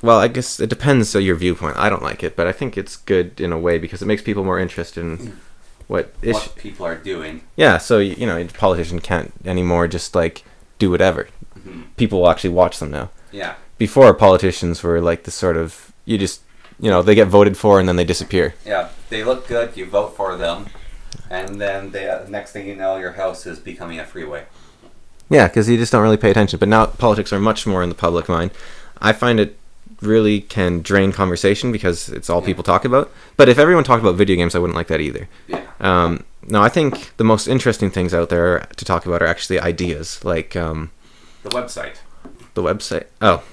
well, I guess it depends on your viewpoint. I don't like it, but I think it's good in a way because it makes people more interested in what people are doing. Yeah, so you know, a politician can't anymore just like do whatever. Mm-hmm. People will actually watch them now. Yeah. Before, politicians were like the sort of they get voted for and then they disappear. Yeah, they look good. You vote for them, and then the next thing you know, your house is becoming a freeway. Yeah, because you just don't really pay attention. But now politics are much more in the public mind. I find it really can drain conversation because it's all people talk about. But if everyone talked about video games, I wouldn't like that either. Yeah. No, I think the most interesting things out there to talk about are actually ideas, like The website. the website. Oh,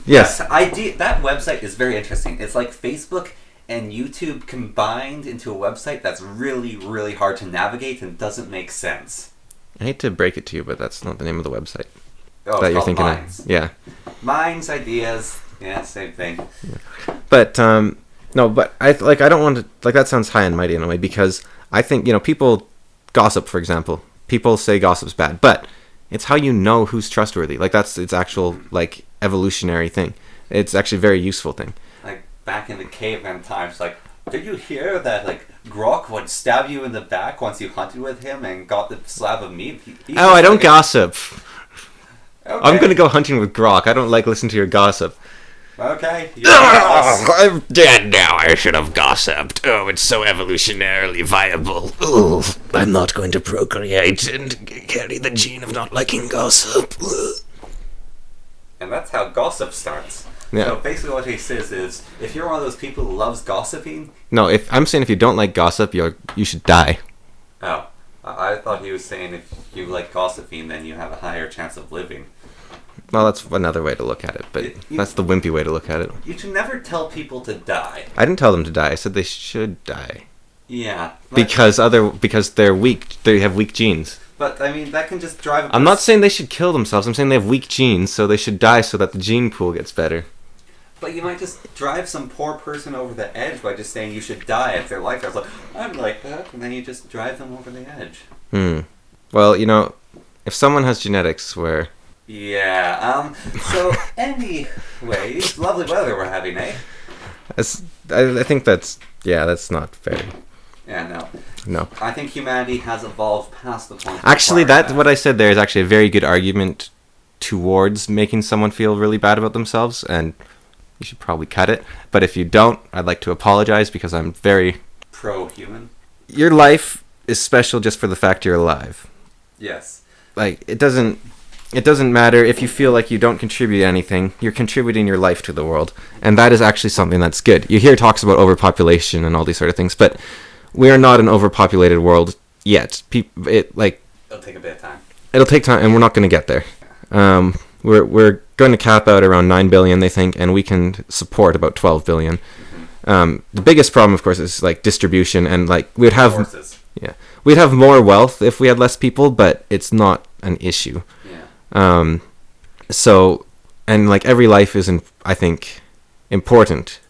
yes. That website is very interesting. It's like Facebook and YouTube combined into a website that's really, really hard to navigate and doesn't make sense. I hate to break it to you, but that's not the name of the website Oh, that it's you're called thinking Minds. of. Yeah. Minds, ideas, yeah, same thing. But no, but I don't want to like that sounds high and mighty in a way because I think people gossip, for example. People say gossip's bad, but it's how you know who's trustworthy. Like that's its actual like evolutionary thing. It's actually a very useful thing. Like back in the caveman times, like, did you hear that like Grok would stab you in the back once you hunted with him and got the slab of meat? I don't gossip. Okay. I'm gonna go hunting with Grok. I don't like listening to your gossip. Okay. You're boss. I'm dead now. I should have gossiped. Oh, it's so evolutionarily viable. Oh, I'm not going to procreate and carry the gene of not liking gossip. And that's how gossip starts. Yeah. So basically what he says is, if you're one of those people who loves gossiping... No, if you don't like gossip, you should die. Oh. I thought he was saying if you like gossiping, then you have a higher chance of living. Well, that's another way to look at it, but that's the wimpy way to look at it. You should never tell people to die. I didn't tell them to die. I said they should die. Yeah. Because they're weak. They have weak genes. But, I mean, that can just drive... I'm not saying they should kill themselves. I'm saying they have weak genes, so they should die so that the gene pool gets better. But you might just drive some poor person over the edge by just saying you should die if their life is like, I'm like that, and then you just drive them over the edge. Well, if someone has genetics where... Yeah, so anyway, lovely weather we're having, eh? I think that's not fair. Yeah, no. No. I think humanity has evolved past the point... Actually, what I said there is actually a very good argument towards making someone feel really bad about themselves, and you should probably cut it. But if you don't, I'd like to apologize because I'm very... pro-human? Your life is special just for the fact you're alive. Yes. Like, it doesn't... it doesn't matter if you feel like you don't contribute anything. You're contributing your life to the world, and that is actually something that's good. You hear talks about overpopulation and all these sort of things, but we are not an overpopulated world yet. It'll take a bit of time. It'll take time, and we're not going to get there. We're going to cap out around 9 billion, they think, and we can support about 12 billion. The biggest problem, of course, is like distribution, and like we'd have more wealth if we had less people, but it's not an issue. So, and like every life is, I think, important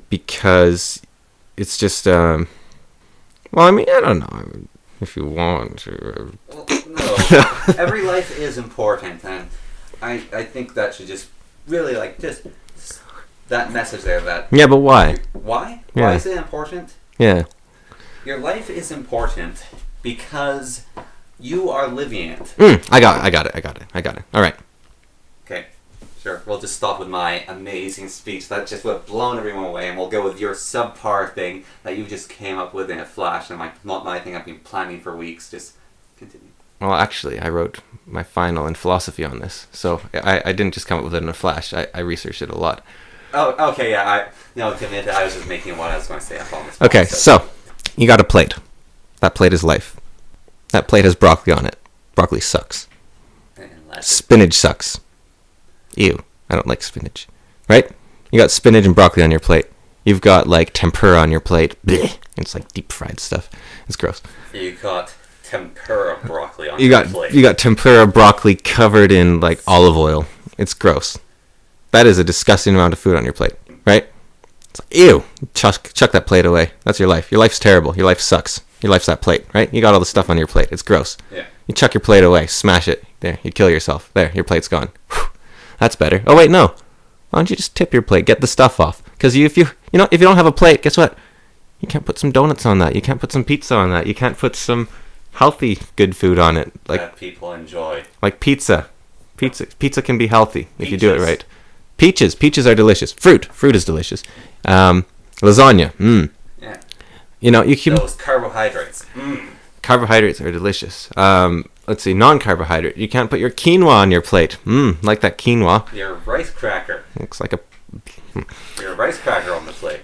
because it's just, well, I mean, I don't know if you want to. Well, no, every life is important, and I think that should just really just that message there. That yeah, but why? Why? Yeah. Why is it important? Yeah. Your life is important because you are living it. I got it. All right. Okay, sure. We'll just stop with my amazing speech that just would have blown everyone away, and we'll go with your subpar thing that you just came up with in a flash, and not my thing I've been planning for weeks. Just continue. Well, actually, I wrote my final in philosophy on this, so I didn't just come up with it in a flash. I researched it a lot. Oh, okay, yeah. I was just making what I was going to say up on this. Okay, so you got a plate. That plate is life. That plate has broccoli on it. Broccoli sucks. Spinach sucks. Ew, I don't like spinach. Right? You got spinach and broccoli on your plate. You've got like tempura on your plate. Blech. It's like deep fried stuff. It's gross. You got tempura broccoli on your plate. You got tempura broccoli covered in like olive oil. It's gross. That is a disgusting amount of food on your plate, right? It's like, ew. Chuck that plate away. That's your life. Your life's terrible. Your life sucks. Your life's that plate, right? You got all the stuff on your plate. It's gross. Yeah. You chuck your plate away. Smash it. There. You kill yourself. There. Your plate's gone. Whew. That's better. Oh wait, no. Why don't you just tip your plate? Get the stuff off. Because if you don't have a plate, guess what? You can't put some donuts on that. You can't put some pizza on that. You can't put some healthy, good food on it. Like that people enjoy. Like pizza. Pizza can be healthy if you do it right. Peaches are delicious. Fruit is delicious. Lasagna. Yeah. You can. Those carbohydrates. Carbohydrates are delicious. Let's see, non-carbohydrate. You can't put your quinoa on your plate. Like that quinoa. Your rice cracker. Looks like a. Your rice cracker on the plate.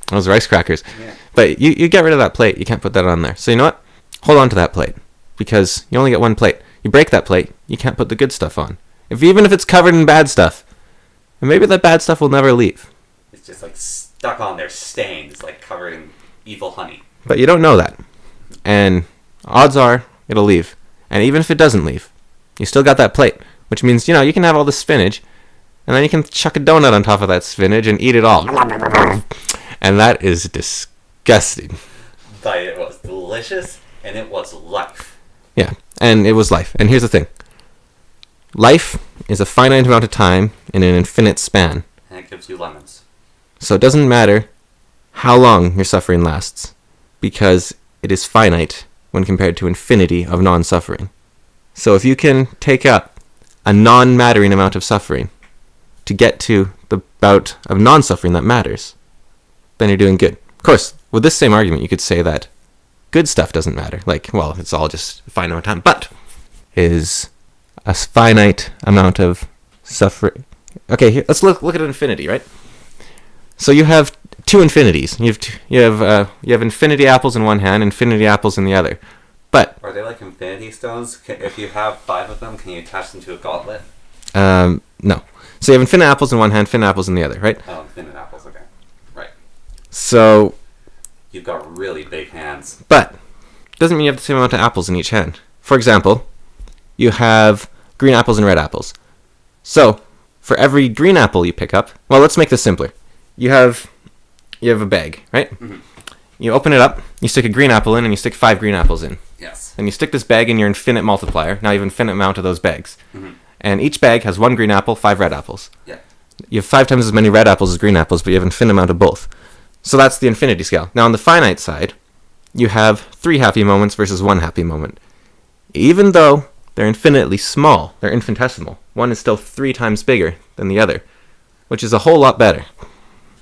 Those rice crackers. Yeah. But you get rid of that plate. You can't put that on there. So you know what? Hold on to that plate because you only get one plate. You break that plate, you can't put the good stuff on. Even if it's covered in bad stuff. And maybe that bad stuff will never leave. It's just like stuck on there, stained. It's like covered in evil honey. But you don't know that. And odds are it'll leave. And even if it doesn't leave, you still got that plate. Which means, you can have all the spinach. And then you can chuck a donut on top of that spinach and eat it all. And that is disgusting. But it was delicious, and it was life. Yeah, and it was life. And here's the thing. Life is a finite amount of time in an infinite span. And it gives you lemons. So it doesn't matter how long your suffering lasts, because it is finite when compared to infinity of non-suffering. So if you can take up a non-mattering amount of suffering to get to the bout of non-suffering that matters, then you're doing good. Of course, with this same argument, you could say that good stuff doesn't matter. It's all just a finite amount of time, but is a finite amount of suffering. Okay, here, let's look at infinity, right? So you have two infinities. You have infinity apples in one hand, infinity apples in the other. But are they like infinity stones? If you have 5 of them, can you attach them to a gauntlet? No. So you have infinite apples in one hand, infinite apples in the other, right? Oh, infinite apples. Okay, right. So you've got really big hands. But doesn't mean you have the same amount of apples in each hand. For example, you have green apples and red apples. So for every green apple you pick up, well, let's make this simpler. You have a bag, right? Mm-hmm. You open it up, you stick a green apple in, and you stick 5 green apples in. Yes. And you stick this bag in your infinite multiplier. Now you have an infinite amount of those bags. Mm-hmm. And each bag has 1 green apple, 5 red apples. Yeah. You have 5 times as many red apples as green apples, but you have an infinite amount of both. So that's the infinity scale. Now on the finite side, you have 3 happy moments versus 1 happy moment. Even though they're infinitely small, they're infinitesimal, one is still 3 times bigger than the other, which is a whole lot better.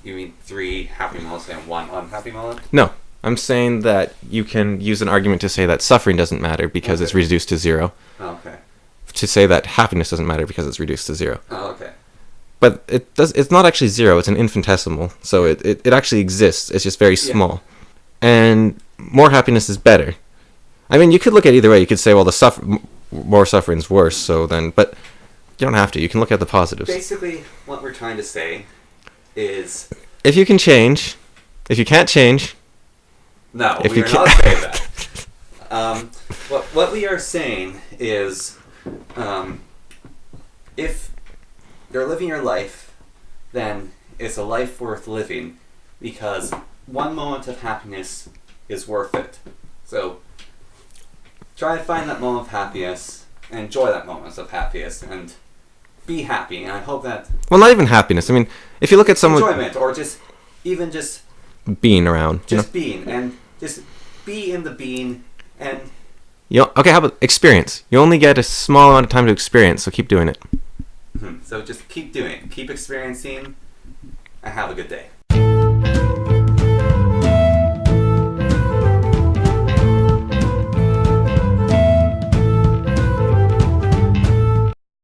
You mean 3 happy moments and 1 unhappy moment? No. I'm saying that you can use an argument to say that suffering doesn't matter because it's reduced to 0. Oh, okay. to say that happiness doesn't matter because it's reduced to 0. Oh, okay. But it's not actually 0, it's an infinitesimal. So it actually exists. It's just very small. And more happiness is better. I mean, you could look at it either way. You could say, well, more suffering's worse, but you don't have to. You can look at the positives. Basically, what we're trying to say is... If you can change, if you can't change... No, we are not saying that. What we are saying is, if you're living your life, then it's a life worth living, because one moment of happiness is worth it. So, try to find that moment of happiness, and enjoy that moment of happiness, and be happy, and I hope that... Well, not even happiness. I mean, if you look at someone... Enjoyment, or just being around. Just being, and just be in the being, and... Okay, how about experience? You only get a small amount of time to experience, so keep doing it. So just keep doing it. Keep experiencing, and have a good day.